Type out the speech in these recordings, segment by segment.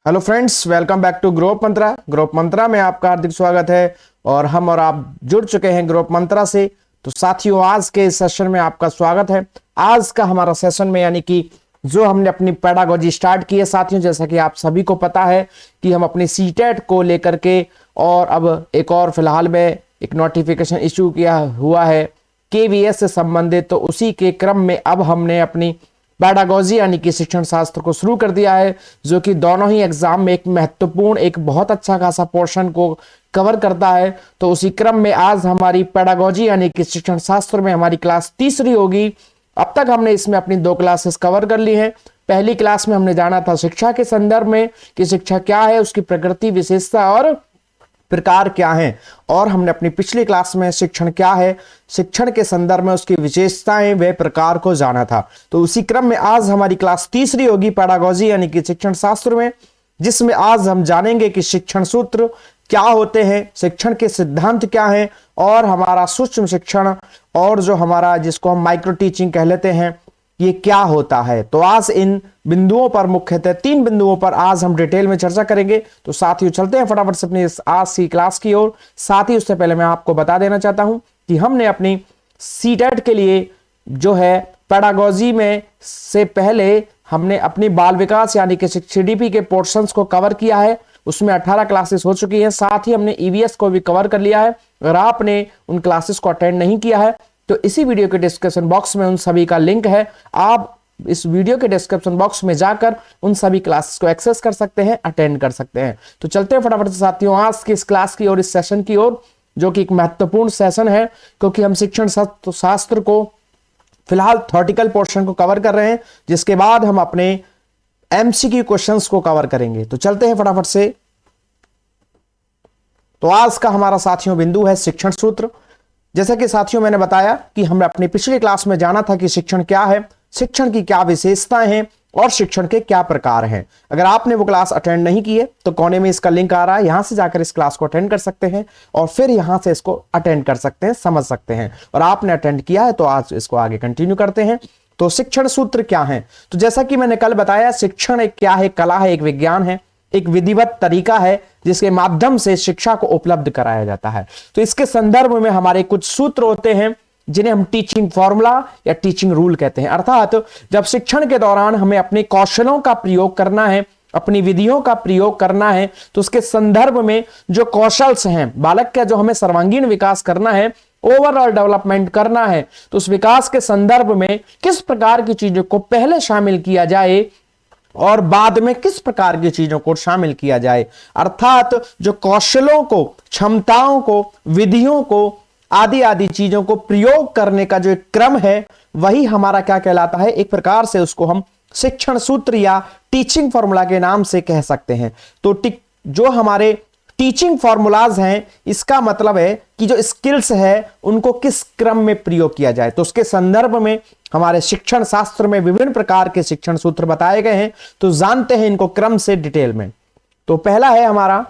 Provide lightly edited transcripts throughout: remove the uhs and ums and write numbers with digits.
Hello friends, welcome back to ग्रोप मंत्रा। ग्रोप मंत्रा में आपका हार्दिक स्वागत है और हम और आप जुड़ चुके हैं ग्रोप मंत्रा से। तो साथियों, आज के इस सेशन में आपका स्वागत है। आज का हमारा सेशन में यानी कि जो हमने अपनी पेडागोजी स्टार्ट की है साथियों, जैसा कि आप सभी को पता है कि हम अपनी सीटेट को लेकर के और अब एक और फिलहाल में एक नोटिफिकेशन इश्यू किया हुआ है केवीएस से संबंधित। तो उसी के क्रम में अब हमने अपनी पेडागोजी यानी कि शिक्षण शास्त्र को शुरू कर दिया है, जो कि दोनों ही एग्जाम में एक महत्वपूर्ण, एक बहुत अच्छा खासा पोर्शन को कवर करता है। तो उसी क्रम में आज हमारी पेडागोजी यानी कि शिक्षण शास्त्र में हमारी क्लास तीसरी होगी। अब तक हमने इसमें अपनी 2 क्लासेस कवर कर ली हैं। पहली क्लास में हमने जाना था शिक्षा के संदर्भ में कि शिक्षा क्या है, उसकी प्रकृति, विशेषता और प्रकार क्या हैं, और हमने अपनी पिछली क्लास में शिक्षण क्या है, शिक्षण के संदर्भ में उसकी विशेषताएं, वे प्रकार को जाना था। तो उसी क्रम में आज हमारी क्लास तीसरी होगी पेडागोजी यानी कि शिक्षण शास्त्र में, जिसमें आज हम जानेंगे कि शिक्षण सूत्र क्या होते हैं, शिक्षण के सिद्धांत क्या हैं, और हमारा सूक्ष्म शिक्षण और जो हमारा जिसको हम माइक्रो टीचिंग कह लेते हैं, ये क्या होता है। तो आज इन बिंदुओं पर, मुख्यतः 3 बिंदुओं पर आज हम डिटेल में चर्चा करेंगे। तो साथियों, चलते हैं फटाफट से अपनी आज की क्लास की ओर। साथ ही उससे पहले मैं आपको बता देना चाहता हूं कि हमने अपनी सीटेट के लिए जो है पेडागोजी में से पहले हमने अपनी बाल विकास यानी कि सीडीपी के पोर्शंस को कवर किया है। उसमें 18 क्लासेस हो चुकी हैं। साथ ही हमने ईवीएस को भी कवर कर लिया है। अगर आपने उन क्लासेस को अटेंड नहीं किया है तो इसी वीडियो के डिस्क्रिप्शन बॉक्स में उन सभी का लिंक है। आप इस वीडियो के डिस्क्रिप्शन बॉक्स में जाकर उन सभी क्लासेस को एक्सेस कर सकते हैं, अटेंड कर सकते हैं। तो चलते हैं फटाफट से साथियों आज की इस क्लास की और इस सेशन की ओर, जो कि एक महत्वपूर्ण सेशन है, क्योंकि हम शिक्षण शास्त्र को फिलहाल थ्योरेटिकल पोर्शन को कवर कर रहे हैं, जिसके बाद हम अपने एमसीक्यू क्वेश्चंस को कवर करेंगे। तो चलते हैं फटाफट से। तो आज का हमारा साथियों बिंदु है शिक्षण सूत्र। जैसा कि साथियों मैंने बताया कि हमने अपनी पिछली क्लास में जाना था कि शिक्षण क्या है, शिक्षण की क्या विशेषताएं हैं और शिक्षण के क्या प्रकार हैं। अगर आपने वो क्लास अटेंड नहीं की है तो कोने में इसका लिंक आ रहा है, यहां से जाकर इस क्लास को अटेंड कर सकते हैं और फिर यहां से इसको अटेंड कर सकते हैं, समझ सकते हैं। और आपने अटेंड किया है तो आज इसको आगे कंटिन्यू करते हैं। तो शिक्षण सूत्र क्या है? तो जैसा कि मैंने कल बताया, शिक्षण एक क्या है, कला है, एक विज्ञान है, एक विधिवत तरीका है जिसके माध्यम से शिक्षा को उपलब्ध कराया जाता है। तो इसके संदर्भ में हमारे कुछ सूत्र होते हैं जिन्हें हम टीचिंग फॉर्मूला या टीचिंग रूल कहते हैं। अर्थात जब शिक्षण के दौरान हमें अपने कौशलों का प्रयोग करना है, अपनी विधियों का प्रयोग करना है, तो उसके संदर्भ में जो कौशल्स हैं, बालक का जो हमें सर्वांगीण विकास करना है, ओवरऑल डेवलपमेंट करना है, तो उस विकास के संदर्भ में किस प्रकार की चीजों को पहले शामिल किया जाए और बाद में किस प्रकार की चीजों को शामिल किया जाए। अर्थात जो कौशलों को, क्षमताओं को, विधियों को, आदि आदि चीजों को प्रयोग करने का जो एक क्रम है, वही हमारा क्या कहलाता है, एक प्रकार से उसको हम शिक्षण सूत्र या टीचिंग फॉर्मूला के नाम से कह सकते हैं। तो जो हमारे टीचिंग फॉर्मूलाज हैं, इसका मतलब है कि जो स्किल्स है उनको किस क्रम में प्रयोग किया जाए। तो उसके संदर्भ में हमारे शिक्षण शास्त्र में विभिन्न प्रकार के शिक्षण सूत्र बताए गए हैं। तो जानते हैं इनको क्रम से डिटेल में। तो पहला है हमारा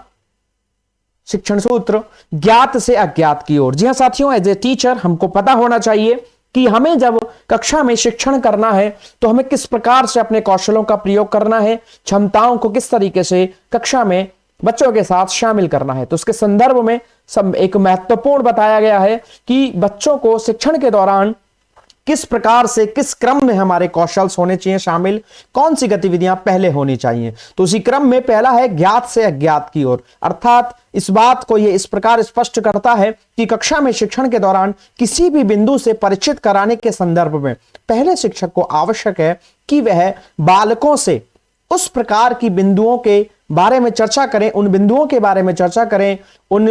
शिक्षण सूत्र ज्ञात से अज्ञात की ओर। जी हां साथियों, एज ए टीचर हमको पता होना चाहिए कि हमें जब कक्षा में शिक्षण करना है तो हमें किस प्रकार से अपने कौशलों का प्रयोग करना है, क्षमताओं को किस तरीके से कक्षा में बच्चों के साथ शामिल करना है। तो उसके संदर्भ में सब एक महत्वपूर्ण बताया गया है कि बच्चों को शिक्षण के दौरान किस प्रकार से, किस क्रम में हमारे कौशल्स होने चाहिए शामिल, कौन सी गतिविधियां पहले होनी चाहिए। तो उसी क्रम में पहला है ज्ञात से अज्ञात की ओर। अर्थात इस बात को यह इस प्रकार स्पष्ट करता है कि कक्षा में शिक्षण के दौरान किसी भी बिंदु से परिचित कराने के संदर्भ में पहले शिक्षक को आवश्यक है कि वह बालकों से उस प्रकार की बिंदुओं के बारे में चर्चा करें, उन बिंदुओं के बारे में चर्चा करें, उन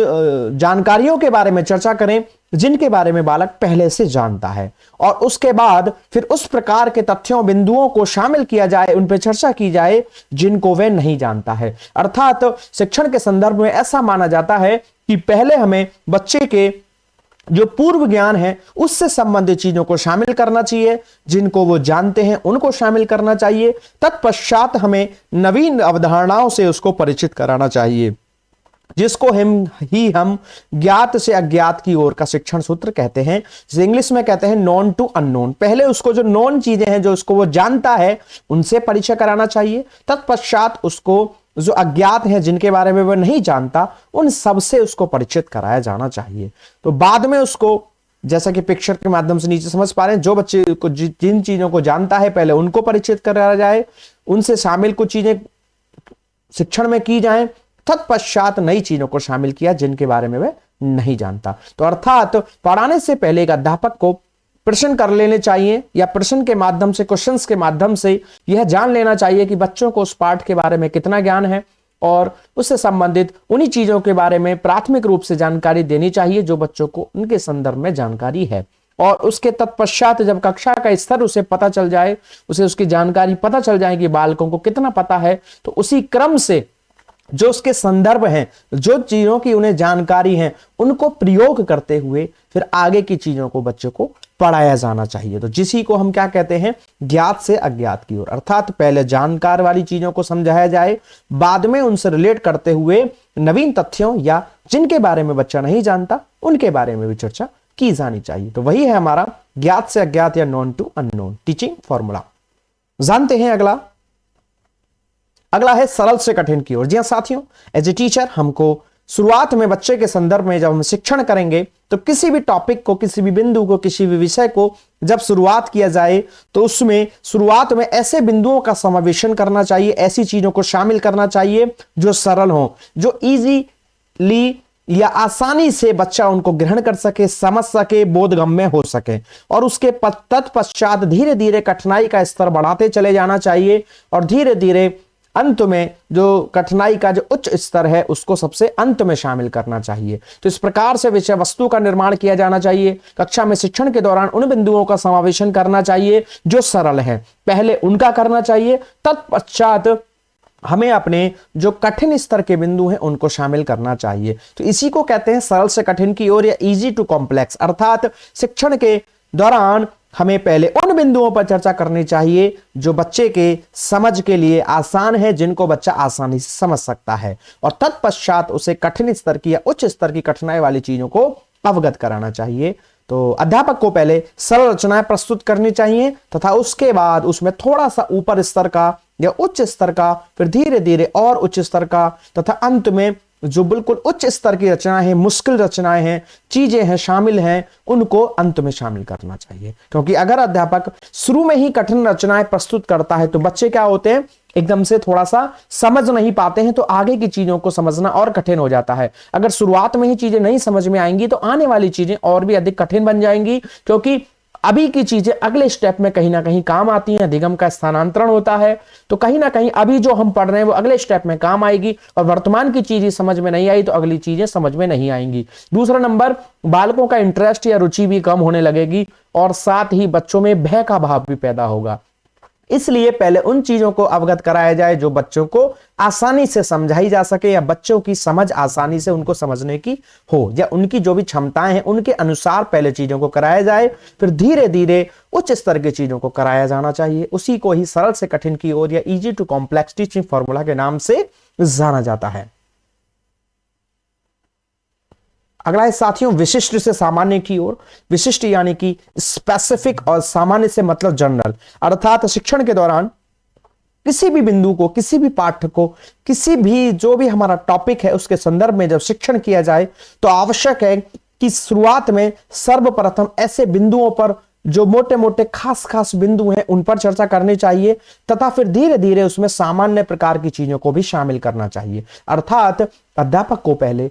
जानकारियों के बारे में चर्चा करें जिनके बारे में बालक पहले से जानता है, और उसके बाद फिर उस प्रकार के तथ्यों, बिंदुओं को शामिल किया जाए, उन पर चर्चा की जाए जिनको वह नहीं जानता है। अर्थात शिक्षण के संदर्भ में ऐसा माना जाता है कि पहले हमें बच्चे के जो पूर्व ज्ञान है उससे संबंधित चीजों को शामिल करना चाहिए, जिनको वो जानते हैं उनको शामिल करना चाहिए। तत्पश्चात हमें नवीन अवधारणाओं से उसको परिचित कराना चाहिए, जिसको हम ज्ञात से अज्ञात की ओर का शिक्षण सूत्र कहते हैं, जिसे इंग्लिश में कहते हैं नॉन टू अननोन। पहले उसको जो नॉन चीजें हैं, जो उसको वो जानता है, उनसे परिचय कराना चाहिए। तत्पश्चात उसको जो अज्ञात हैं, जिनके बारे में वह नहीं जानता, उन सबसे उसको परिचित कराया जाना चाहिए। तो बाद में उसको, जैसा कि पिक्चर के माध्यम से नीचे समझ पा रहे हैं, जो बच्चे को जिन चीजों को जानता है पहले उनको परिचित कराया जाए, उनसे शामिल कुछ चीजें शिक्षण में की जाएं, तत्पश्चात नई चीजों को शामिल किया जिनके बारे में वह नहीं जानता। तो अर्थात पढ़ाने से पहले एक अध्यापक को प्रश्न कर लेने चाहिए, या प्रश्न के माध्यम से, क्वेश्चंस के माध्यम से यह जान लेना चाहिए कि बच्चों को उस पाठ के बारे में कितना ज्ञान है, और उससे संबंधित उन्हीं चीजों के बारे में प्राथमिक रूप से जानकारी देनी चाहिए जो बच्चों को उनके संदर्भ में जानकारी है। और उसके तत्पश्चात जब कक्षा का स्तर उसे पता चल जाए, उसे उसकी जानकारी पता चल जाए कि बालकों को कितना पता है, तो उसी क्रम से जो उसके संदर्भ हैं, जो चीजों की उन्हें जानकारी है, उनको प्रयोग करते हुए फिर आगे की चीजों को बच्चों को पढ़ाया जाना चाहिए। तो जिसी को हम क्या कहते हैं, ज्ञात से अज्ञात की ओर, अर्थात पहले जानकार वाली चीजों को समझाया जाए, बाद में उनसे रिलेट करते हुए नवीन तथ्यों या जिनके बारे में बच्चा नहीं जानता उनके बारे में भी चर्चा की जानी चाहिए। तो वही है हमारा ज्ञात से अज्ञात या known to unknown teaching formula. जानते हैं अगला है सरल से कठिन की ओर। जी हां साथियों, एज ए टीचर हमको शुरुआत में बच्चे के संदर्भ में जब हम शिक्षण करेंगे तो किसी भी टॉपिक को, किसी भी बिंदु को, किसी भी विषय को जब शुरुआत किया जाए तो उसमें शुरुआत में ऐसे बिंदुओं का समावेशन करना चाहिए, ऐसी चीजों को शामिल करना चाहिए जो सरल हो, जो इजीली या आसानी से बच्चा उनको ग्रहण कर सके, समझ सके, बोधगम्य हो सके। और उसके तत्पश्चात धीरे धीरे कठिनाई का स्तर बढ़ाते चले जाना चाहिए, और धीरे धीरे अंत में जो कठिनाई का जो उच्च स्तर है उसको सबसे अंत में शामिल करना चाहिए। तो इस प्रकार से विषय वस्तु का निर्माण किया जाना चाहिए। कक्षा में शिक्षण के दौरान उन बिंदुओं का समावेशन करना चाहिए जो सरल है, पहले उनका करना चाहिए, तत्पश्चात हमें अपने जो कठिन स्तर के बिंदु हैं उनको शामिल करना चाहिए। तो इसी को कहते हैं सरल से कठिन की ओर या इजी टू कॉम्प्लेक्स। अर्थात शिक्षण के दौरान हमें पहले उन बिंदुओं पर चर्चा करनी चाहिए जो बच्चे के समझ के लिए आसान है, जिनको बच्चा आसानी से समझ सकता है, और तत्पश्चात उसे कठिन स्तर की या उच्च स्तर की कठिनाई वाली चीजों को अवगत कराना चाहिए। तो अध्यापक को पहले सरल रचनाएं प्रस्तुत करनी चाहिए तथा उसके बाद उसमें थोड़ा सा ऊपर स्तर का या उच्च स्तर का, फिर धीरे धीरे और उच्च स्तर का, तथा अंत में जो बिल्कुल उच्च स्तर की रचनाएं हैं, मुश्किल रचनाएं हैं, चीजें हैं, शामिल हैं, उनको अंत में शामिल करना चाहिए। क्योंकि अगर अध्यापक शुरू में ही कठिन रचनाएं प्रस्तुत करता है तो बच्चे क्या होते हैं, एकदम से थोड़ा सा समझ नहीं पाते हैं, तो आगे की चीजों को समझना और कठिन हो जाता है। अगर शुरुआत में ही चीजें नहीं समझ में आएंगी तो आने वाली चीजें और भी अधिक कठिन बन जाएंगी, क्योंकि अभी की चीजें अगले स्टेप में कहीं ना कहीं काम आती हैं, अधिगम का स्थानांतरण होता है, तो कहीं ना कहीं अभी जो हम पढ़ रहे हैं वो अगले स्टेप में काम आएगी, और वर्तमान की चीजें समझ में नहीं आई तो अगली चीजें समझ में नहीं आएंगी। दूसरा नंबर, बालकों का इंटरेस्ट या रुचि भी कम होने लगेगी, और साथ ही बच्चों में भय का भाव भी पैदा होगा। इसलिए पहले उन चीजों को अवगत कराया जाए जो बच्चों को आसानी से समझाई जा सके, या बच्चों की समझ आसानी से उनको समझने की हो, या उनकी जो भी क्षमताएं हैं उनके अनुसार पहले चीजों को कराया जाए, फिर धीरे धीरे उच्च स्तर की चीजों को कराया जाना चाहिए। उसी को ही सरल से कठिन की ओर या easy to complex teaching formula के नाम से जाना जाता है। अगला है साथियों विशिष्ट से सामान्य की ओर। विशिष्ट यानी कि स्पेसिफिक, और सामान्य से मतलब जनरल। अर्थात शिक्षण के दौरान किसी भी बिंदु को, किसी भी पाठ को, किसी भी जो भी हमारा टॉपिक है उसके संदर्भ में जब शिक्षण किया जाए तो आवश्यक है कि शुरुआत में सर्वप्रथम ऐसे बिंदुओं पर जो मोटे मोटे खास खास बिंदु हैं उन पर चर्चा करनी चाहिए, तथा फिर धीरे धीरे उसमें सामान्य प्रकार की चीजों को भी शामिल करना चाहिए। अर्थात अध्यापक को पहले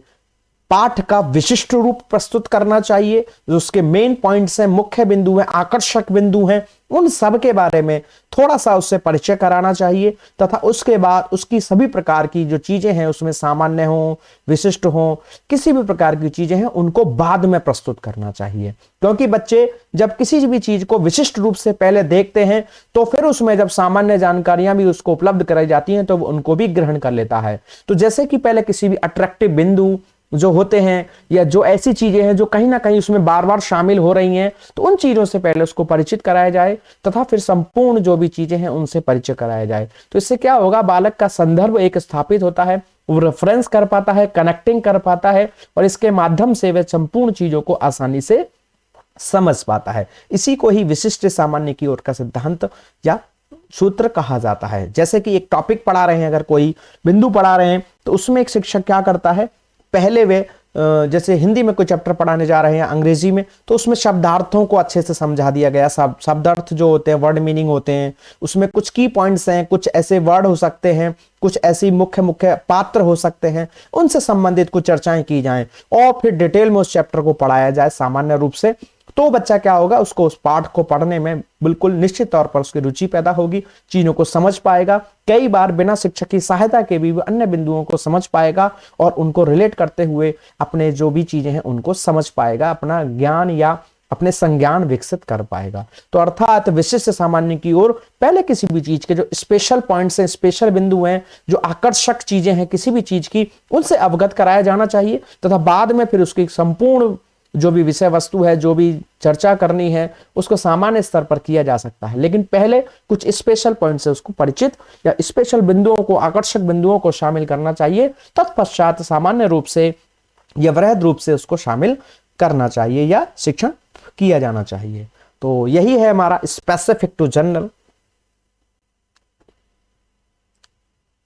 पाठ का विशिष्ट रूप प्रस्तुत करना चाहिए, जो उसके मेन पॉइंट्स हैं, मुख्य बिंदु हैं, आकर्षक बिंदु हैं, उन सब के बारे में थोड़ा सा उससे परिचय कराना चाहिए, तथा उसके बाद उसकी सभी प्रकार की जो चीजें हैं उसमें सामान्य हो, विशिष्ट हो, किसी भी प्रकार की चीजें हैं उनको बाद में प्रस्तुत करना चाहिए। क्योंकि बच्चे जब किसी भी चीज को विशिष्ट रूप से पहले देखते हैं तो फिर उसमें जब सामान्य जानकारियां भी उसको उपलब्ध कराई जाती हैं तो वो उनको भी ग्रहण कर लेता है। तो जैसे कि पहले किसी भी अट्रैक्टिव बिंदु जो होते हैं, या जो ऐसी चीजें हैं जो कहीं ना कहीं उसमें बार बार शामिल हो रही हैं, तो उन चीजों से पहले उसको परिचित कराया जाए, तथा फिर संपूर्ण जो भी चीजें हैं उनसे परिचय कराया जाए। तो इससे क्या होगा, बालक का संदर्भ एक स्थापित होता है, वो रेफरेंस कर पाता है, कनेक्टिंग कर पाता है, और इसके माध्यम से वह संपूर्ण चीजों को आसानी से समझ पाता है। इसी को ही विशिष्ट सामान्य की ओर का सिद्धांत या सूत्र कहा जाता है। जैसे कि एक टॉपिक पढ़ा रहे हैं, अगर कोई बिंदु पढ़ा रहे हैं तो उसमें एक शिक्षक क्या करता है, पहले वे जैसे हिंदी में कोई चैप्टर पढ़ाने जा रहे हैं अंग्रेजी में, तो उसमें शब्दार्थों को अच्छे से समझा दिया गया। शब्दार्थ जो होते हैं, वर्ड मीनिंग होते हैं, उसमें कुछ की पॉइंट्स हैं, कुछ ऐसे वर्ड हो सकते हैं, कुछ ऐसी मुख्य मुख्य पात्र हो सकते हैं, उनसे संबंधित कुछ चर्चाएं की जाएं और फिर डिटेल में उस चैप्टर को पढ़ाया जाए सामान्य रूप से। तो बच्चा क्या होगा, उसको उस पाठ को पढ़ने में बिल्कुल निश्चित तौर पर उसकी रुचि पैदा होगी, चीजों को समझ पाएगा, कई बार बिना शिक्षक की सहायता के भी अन्य बिंदुओं को समझ पाएगा और उनको रिलेट करते हुए अपने जो भी चीजें हैं उनको समझ पाएगा, अपना ज्ञान या अपने संज्ञान विकसित कर पाएगा। तो अर्थात विशिष्ट सामान्य की ओर पहले किसी भी चीज के जो स्पेशल पॉइंट्स हैं, स्पेशल बिंदु हैं, जो आकर्षक चीजें हैं किसी भी चीज की, उनसे अवगत कराया जाना चाहिए तथा बाद में फिर उसकी संपूर्ण जो भी विषय वस्तु है, जो भी चर्चा करनी है, उसको सामान्य स्तर पर किया जा सकता है। लेकिन पहले कुछ स्पेशल पॉइंट से उसको परिचित या स्पेशल बिंदुओं को, आकर्षक बिंदुओं को शामिल करना चाहिए, तत्पश्चात सामान्य रूप से या वृहद रूप से उसको शामिल करना चाहिए या शिक्षण किया जाना चाहिए। तो यही है हमारा स्पेसिफिक टू जनरल।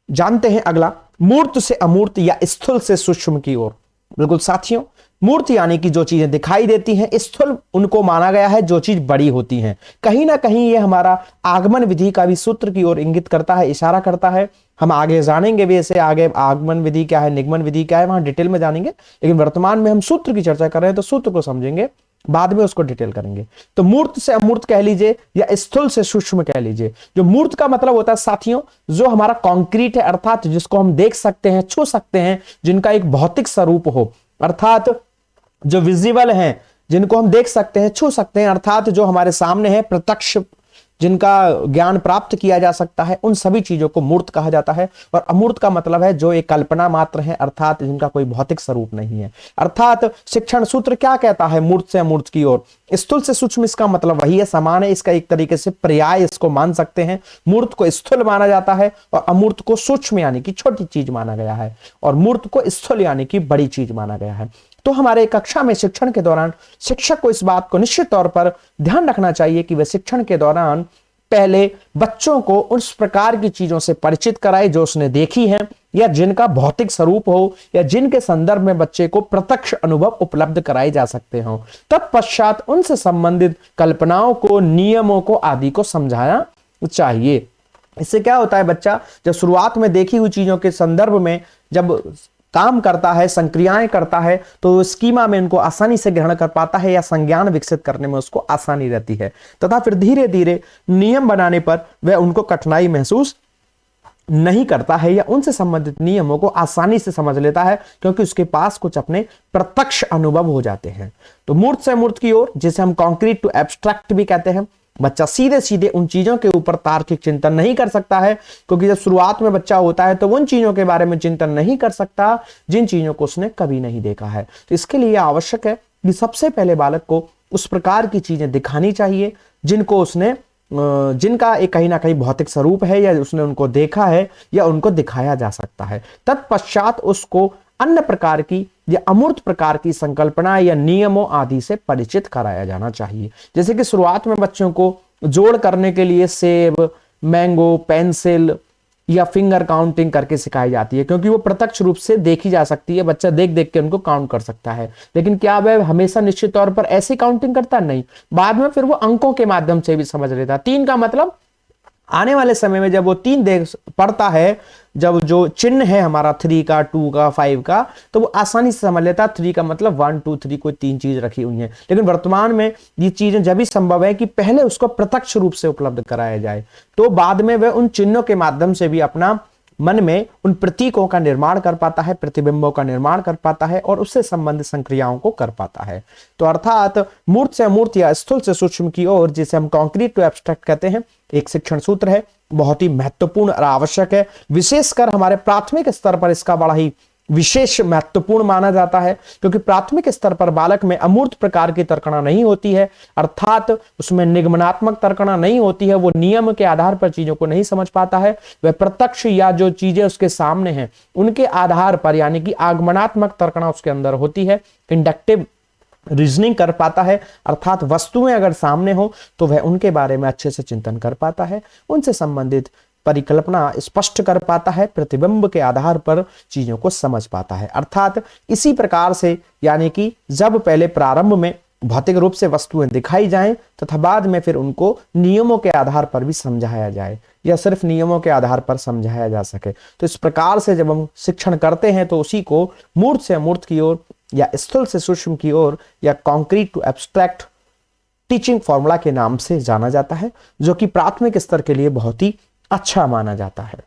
जानते हैं अगला, मूर्त से अमूर्त या स्थूल से सूक्ष्म की ओर। बिल्कुल साथियों, मूर्त यानी कि जो चीजें दिखाई देती हैं, स्थूल उनको माना गया है जो चीज बड़ी होती हैं। कहीं ना कहीं ये हमारा आगमन विधि का भी सूत्र की ओर इंगित करता है, इशारा करता है। हम आगे जानेंगे भी इसे, आगे आगमन विधि क्या है, निगमन विधि क्या है, वहां डिटेल में जानेंगे। लेकिन वर्तमान में हम सूत्र की चर्चा कर रहे हैं तो सूत्र को समझेंगे, बाद में उसको डिटेल करेंगे। तो मूर्त से अमूर्त कह लीजिए या स्थूल से सूक्ष्म कह लीजिए। जो मूर्त का मतलब होता है साथियों, जो हमारा कॉन्क्रीट है, अर्थात जिसको हम देख सकते हैं, छू सकते हैं, जिनका एक भौतिक स्वरूप हो, अर्थात जो विजिबल हैं, जिनको हम देख सकते हैं, छू सकते हैं, अर्थात जो हमारे सामने है, प्रत्यक्ष जिनका ज्ञान प्राप्त किया जा सकता है, उन सभी चीजों को मूर्त कहा जाता है। और अमूर्त का मतलब है जो एक कल्पना मात्र है, अर्थात जिनका कोई भौतिक स्वरूप नहीं है। अर्थात शिक्षण सूत्र क्या कहता है, मूर्त से अमूर्त की ओर। स्थूल से सूक्ष्म इसका मतलब वही है, समान है, इसका एक तरीके से पर्याय इसको मान सकते हैं। मूर्त को स्थूल माना जाता है और अमूर्त को सूक्ष्म यानी कि छोटी चीज माना गया है, और मूर्त को स्थूल यानी कि बड़ी चीज माना गया है। तो हमारे कक्षा में शिक्षण के दौरान शिक्षक को इस बात को निश्चित तौर पर ध्यान रखना चाहिए कि वह शिक्षण के दौरान पहले बच्चों को उस प्रकार की चीजों से परिचित कराए जो उसने देखी है या जिनका भौतिक स्वरूप हो या जिनके संदर्भ में बच्चे को प्रत्यक्ष अनुभव उपलब्ध कराए जा सकते हो। तत्पश्चात उनसे संबंधित कल्पनाओं को, नियमों को आदि को समझाना चाहिए। इससे क्या होता है, बच्चा जब शुरुआत में देखी हुई चीजों के संदर्भ में जब काम करता है, संक्रियाएं करता है, तो स्कीमा में इनको आसानी से ग्रहण कर पाता है या संज्ञान विकसित करने में उसको आसानी रहती है, तथा फिर धीरे धीरे नियम बनाने पर वह उनको कठिनाई महसूस नहीं करता है या उनसे संबंधित नियमों को आसानी से समझ लेता है, क्योंकि उसके पास कुछ अपने प्रत्यक्ष अनुभव हो जाते हैं। तो मूर्त से मूर्त की ओर, जिसे हम कॉन्क्रीट टू एब्स्ट्रैक्ट भी कहते हैं, बच्चा सीधे सीधे उन चीजों के ऊपर तार्किक चिंतन नहीं कर सकता है, क्योंकि जब शुरुआत में बच्चा होता है तो उन चीजों के बारे में चिंतन नहीं कर सकता जिन चीजों को उसने कभी नहीं देखा है। तो इसके लिए आवश्यक है कि सबसे पहले बालक को उस प्रकार की चीजें दिखानी चाहिए जिनको उसने, जिनका एक कहीं ना कहीं भौतिक स्वरूप है या उसने उनको देखा है या उनको दिखाया जा सकता है। तत्पश्चात उसको अन्य प्रकार की या अमूर्त प्रकार की संकल्पना या नियमों आदि से परिचित कराया जाना चाहिए। जैसे कि शुरुआत में बच्चों को जोड़ करने के लिए सेब, मैंगो, पेंसिल या फिंगर काउंटिंग करके सिखाई जाती है, क्योंकि वो प्रत्यक्ष रूप से देखी जा सकती है, बच्चा देख देख के उनको काउंट कर सकता है। लेकिन क्या वह हमेशा निश्चित तौर पर ऐसी काउंटिंग करता नहीं, बाद में फिर वो अंकों के माध्यम से भी समझ लेता। 3 का मतलब आने वाले समय में जब वो 3 देख पढ़ता है, जब जो चिन्ह है हमारा 3 का, 2 का, 5 का, तो वो आसानी से समझ लेता है 3 का मतलब 1 2 3 कोई 3 चीज रखी हुई है। लेकिन वर्तमान में ये चीजें जब भी संभव है कि पहले उसको प्रत्यक्ष रूप से उपलब्ध कराया जाए, तो बाद में वह उन चिन्हों के माध्यम से भी अपना मन में उन प्रतीकों का निर्माण कर पाता है, प्रतिबिंबों का निर्माण कर पाता है और उससे संबंधित संक्रियाओं को कर पाता है। तो अर्थात मूर्त से अमूर्त या स्थूल से सूक्ष्म की ओर, जिसे हम कॉन्क्रीट टू एब्स्ट्रैक्ट कहते हैं, एक शिक्षण सूत्र है, बहुत ही महत्वपूर्ण और आवश्यक है। विशेषकर हमारे प्राथमिक स्तर पर इसका बड़ा ही विशेष महत्वपूर्ण माना जाता है, क्योंकि प्राथमिक स्तर पर बालक में अमूर्त प्रकार की तर्कणा नहीं होती है, अर्थात उसमें निगमनात्मक तर्कणा नहीं होती है। वो नियम के आधार पर चीजों को नहीं समझ पाता है, वह प्रत्यक्ष या जो चीजें उसके सामने हैं उनके आधार पर, यानी कि आगमनात्मक तर्कणा उसके अंदर होती है। इंडक्टिव रीजनिंग कर पाता है, अर्थात वस्तुएं अगर सामने हो तो वह उनके बारे में अच्छे से चिंतन कर पाता है, उनसे संबंधित परिकल्पना स्पष्ट कर पाता है, प्रतिबिंब के आधार पर चीजों को समझ पाता है। अर्थात इसी प्रकार से, यानी कि जब पहले प्रारंभ में भौतिक रूप से वस्तुएं दिखाई जाएं तथा बाद में फिर उनको नियमों के आधार पर भी समझाया जाए, या सिर्फ नियमों के आधार पर समझाया जा सके। तो इस प्रकार से जब हम शिक्षण करते हैं तो उसी को मूर्त से अमूर्त की ओर, या स्थूल से सूक्ष्म की ओर, या concrete to abstract teaching formula के नाम से जाना जाता है, जो कि प्राथमिक स्तर के लिए बहुत ही अच्छा माना जाता है।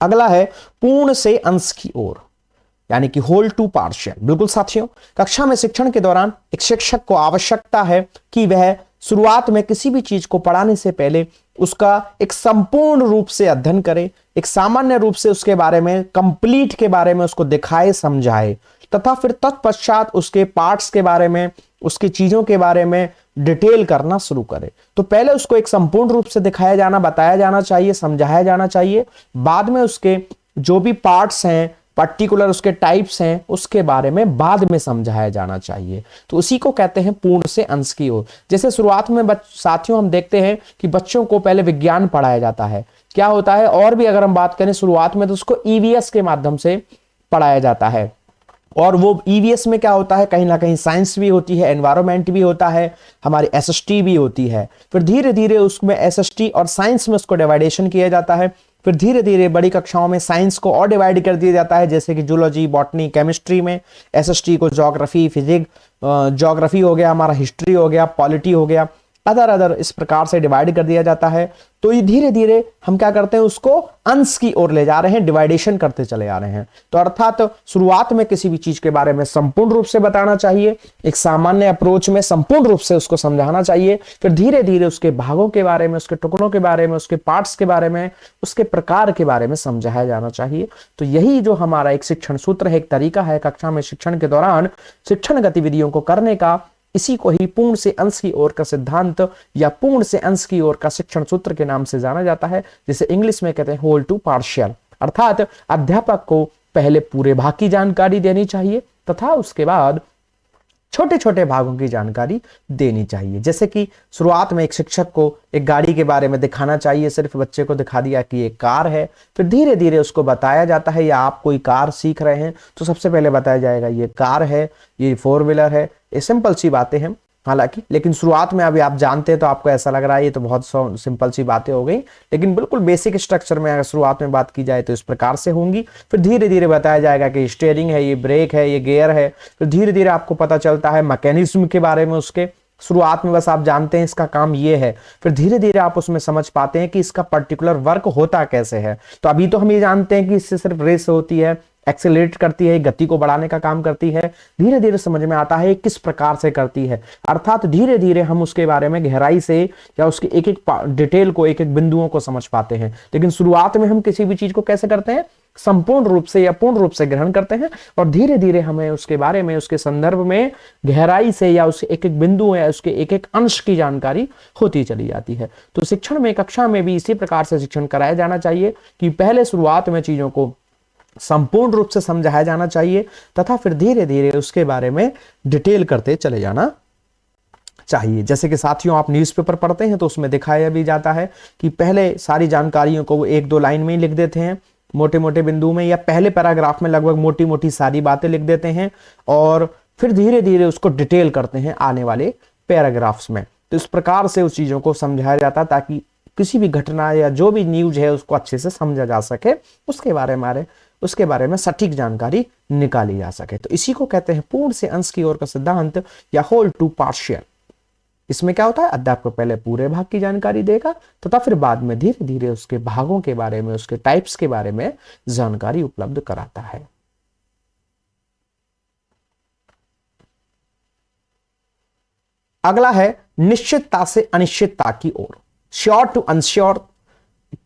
अगला है पूर्ण से अंश की ओर, यानी कि होल टू पार्शियल। बिल्कुल साथियों, कक्षा में शिक्षण के दौरान एक शिक्षक को आवश्यकता है कि वह शुरुआत में किसी भी चीज को पढ़ाने से पहले उसका एक संपूर्ण रूप से अध्ययन करे, एक सामान्य रूप से उसके बारे में, कंप्लीट के बारे में उसको दिखाए, समझाए, तथा फिर तत्पश्चात उसके पार्ट्स के बारे में, उसकी चीजों के बारे में डिटेल करना शुरू करे। तो पहले उसको एक संपूर्ण रूप से दिखाया जाना, बताया जाना चाहिए, समझाया जाना चाहिए, बाद में उसके जो भी पार्ट्स हैं, पर्टिकुलर उसके टाइप्स हैं, उसके बारे में बाद में समझाया जाना चाहिए। तो उसी को कहते हैं पूर्ण से अंश की ओर। जैसे शुरुआत में साथियों हम देखते हैं कि बच्चों को पहले विज्ञान पढ़ाया जाता है, क्या होता है, और भी अगर हम बात करें शुरुआत में तो उसको ईवीएस के माध्यम से पढ़ाया जाता है। और वो ईवीएस में क्या होता है, कहीं ना कहीं साइंस भी होती है, एनवायरमेंट भी होता है, हमारी एसएसटी भी होती है। फिर धीरे धीरे उसमें एसएसटी और साइंस में उसको डिवाइडेशन किया जाता है। फिर धीरे धीरे बड़ी कक्षाओं में साइंस को और डिवाइड कर दिया जाता है, जैसे कि जूलॉजी, बॉटनी, केमिस्ट्री में एसएसटी को ज्योग्राफी, फिजिक्स, ज्योग्राफी हो गया हमारा, हिस्ट्री हो गया, पॉलिटी हो गया, अदर इस प्रकार से डिवाइड कर दिया जाता है। तो ये धीरे धीरे हम क्या करते हैं, उसको अंश की ओर ले जा रहे हैं, डिवाइडेशन करते चले आ रहे हैं। तो अर्थात शुरुआत में किसी भी चीज के बारे में संपूर्ण रूप से बताना चाहिए, एक सामान्य अप्रोच में संपूर्ण रूप से उसको समझाना चाहिए, फिर धीरे धीरे उसके भागों के बारे में, उसके टुकड़ों के बारे में, उसके पार्ट्स के बारे में, उसके प्रकार के बारे में समझाया जाना चाहिए। तो यही जो हमारा एक शिक्षण सूत्र है, एक तरीका है कक्षा में शिक्षण के दौरान शिक्षण गतिविधियों को करने का, इसी को ही पूर्ण से अंश की ओर का सिद्धांत या पूर्ण से अंश की ओर का शिक्षण सूत्र के नाम से जाना जाता है, जिसे इंग्लिश में कहते हैं होल टू पार्शियल। अर्थात अध्यापक को पहले पूरे भाग की जानकारी देनी चाहिए तथा उसके बाद छोटे छोटे भागों की जानकारी देनी चाहिए। जैसे कि शुरुआत में एक शिक्षक को एक गाड़ी के बारे में दिखाना चाहिए, सिर्फ बच्चे को दिखा दिया कि ये कार है, फिर धीरे धीरे उसको बताया जाता है, या आप कोई कार सीख रहे हैं तो सबसे पहले बताया जाएगा ये कार है, ये 4 व्हीलर है। ये सिंपल सी बातें हैं हालांकि, लेकिन शुरुआत में अभी आप जानते हैं तो आपको ऐसा लग रहा है ये तो बहुत सिंपल सी बातें हो गई, लेकिन बिल्कुल बेसिक स्ट्रक्चर में अगर शुरुआत में बात की जाए तो इस प्रकार से होंगी। फिर धीरे धीरे बताया जाएगा कि स्टीयरिंग है, ये ब्रेक है, ये गियर है। फिर धीरे धीरे आपको पता चलता है मैकेनिज्म के बारे में उसके। शुरुआत में बस आप जानते हैं इसका काम ये है, फिर धीरे धीरे आप उसमें समझ पाते हैं कि इसका पर्टिकुलर वर्क होता कैसे है। तो अभी तो हम ये जानते हैं कि इससे सिर्फ रेस होती है, एक्सेलरेट करती है, गति को बढ़ाने का काम करती है। धीरे धीरे समझ में आता है किस प्रकार से करती है, अर्थात धीरे धीरे हम उसके बारे में गहराई से या उसके एक एक डिटेल को, एक एक बिंदुओं को समझ पाते हैं। लेकिन शुरुआत में हम किसी भी चीज को कैसे करते हैं, संपूर्ण रूप से या पूर्ण रूप से ग्रहण करते हैं, और धीरे धीरे हमें उसके बारे में, उसके संदर्भ में गहराई से या उसके एक एक बिंदु या उसके एक एक अंश की जानकारी होती चली जाती है। तो शिक्षण में, कक्षा में भी इसी प्रकार से शिक्षण कराया जाना चाहिए कि पहले शुरुआत में चीजों को संपूर्ण रूप से समझाया जाना चाहिए तथा फिर धीरे धीरे उसके बारे में डिटेल करते चले जाना चाहिए। जैसे कि साथियों आप न्यूज़पेपर पढ़ते हैं तो उसमें दिखाया भी जाता है कि पहले सारी जानकारियों को वो 1-2 लाइन में ही लिख देते हैं, मोटे मोटे बिंदु में, या पहले पैराग्राफ में लगभग मोटी मोटी सारी बातें लिख देते हैं, और फिर धीरे धीरे उसको डिटेल करते हैं आने वाले पैराग्राफ्स में। तो इस प्रकार से उस चीजों को समझाया जाता है ताकि किसी भी घटना या जो भी न्यूज है उसको अच्छे से समझा जा सके, उसके बारे में सटीक जानकारी निकाली जा सके। तो इसी को कहते हैं पूर्ण से अंश की ओर का सिद्धांत या होल टू पार्शियल। इसमें क्या होता है, अध्यापक पहले पूरे भाग की जानकारी देगा तथा फिर बाद में धीरे धीरे उसके भागों के बारे में, उसके टाइप्स के बारे में जानकारी उपलब्ध कराता है। अगला है निश्चितता से अनिश्चितता की ओर, sure to unsure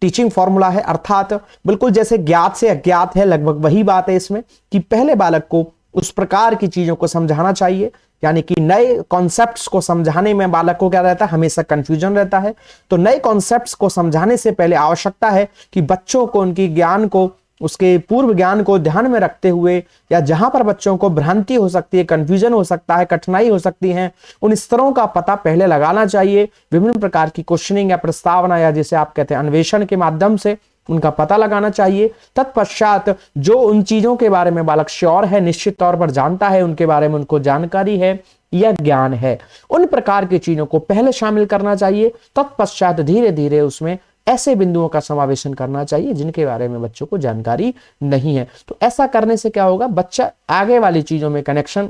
teaching formula है। अर्थात बिल्कुल जैसे ज्ञात से अज्ञात है, लगभग वही बात है इसमें कि पहले बालक को उस प्रकार की चीजों को समझाना चाहिए, यानी कि नए कॉन्सेप्ट्स को समझाने में बालक को क्या रहता है, हमेशा कंफ्यूजन रहता है। तो नए कॉन्सेप्ट्स को समझाने से पहले आवश्यकता है कि बच्चों को उनकी ज्ञान को उसके पूर्व ज्ञान को ध्यान में रखते हुए, या जहां पर बच्चों को भ्रांति हो सकती है, कंफ्यूजन हो सकता है, कठिनाई हो सकती है, उन स्तरों का पता पहले लगाना चाहिए। विभिन्न प्रकार की क्वेश्चनिंग या प्रस्तावना, या जिसे आप कहते हैं अन्वेषण के माध्यम से उनका पता लगाना चाहिए। तत्पश्चात जो उन चीजों के बारे में बालक श्योर है, निश्चित तौर पर जानता है, उनके बारे में उनको जानकारी है या ज्ञान है, उन प्रकार की चीजों को पहले शामिल करना चाहिए। तत्पश्चात धीरे धीरे उसमें ऐसे बिंदुओं का समावेशन करना चाहिए जिनके बारे में बच्चों को जानकारी नहीं है। तो ऐसा करने से क्या होगा, बच्चा आगे वाली चीजों में कनेक्शन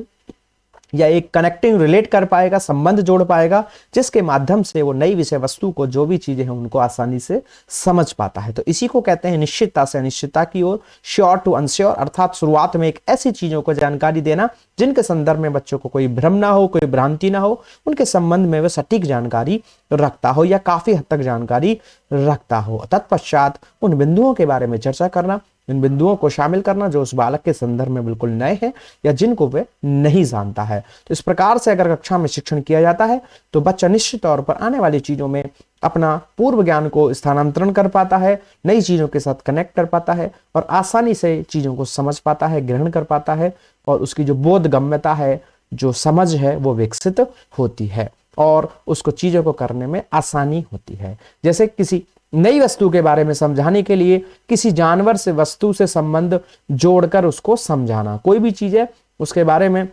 या एक कनेक्टिंग रिलेट कर पाएगा, संबंध जोड़ पाएगा, जिसके माध्यम से वो नई विषय वस्तु को, जो भी चीजें हैं उनको आसानी से समझ पाता है। तो इसी को कहते हैं निश्चितता से अनिश्चितता की ओर, श्योर टू अनश्योर, अर्थात शुरुआत में एक ऐसी चीजों को जानकारी देना जिनके संदर्भ में बच्चों को कोई भ्रम ना हो, कोई भ्रांति ना हो, उनके संबंध में वह सटीक जानकारी रखता हो या काफी हद तक जानकारी रखता हो। तत्पश्चात उन बिंदुओं के बारे में चर्चा करना, इन बिंदुओं को शामिल करना जो उस बालक के संदर्भ में बिल्कुल नए हैं या जिनको वे नहीं जानता है। तो इस प्रकार से अगर कक्षा में शिक्षण किया जाता है तो बच्चा निश्चित तौर पर आने वाली चीजों में अपना पूर्व ज्ञान को स्थानांतरण कर पाता है, नई चीजों के साथ कनेक्ट कर पाता है और आसानी से चीजों को समझ पाता है, ग्रहण कर पाता है, और उसकी जो बोधगम्यता है, जो समझ है, वो विकसित होती है और उसको चीजों को करने में आसानी होती है। जैसे किसी नई वस्तु के बारे में समझाने के लिए किसी जानवर से वस्तु से संबंध जोड़कर उसको समझाना, कोई भी चीज है उसके बारे में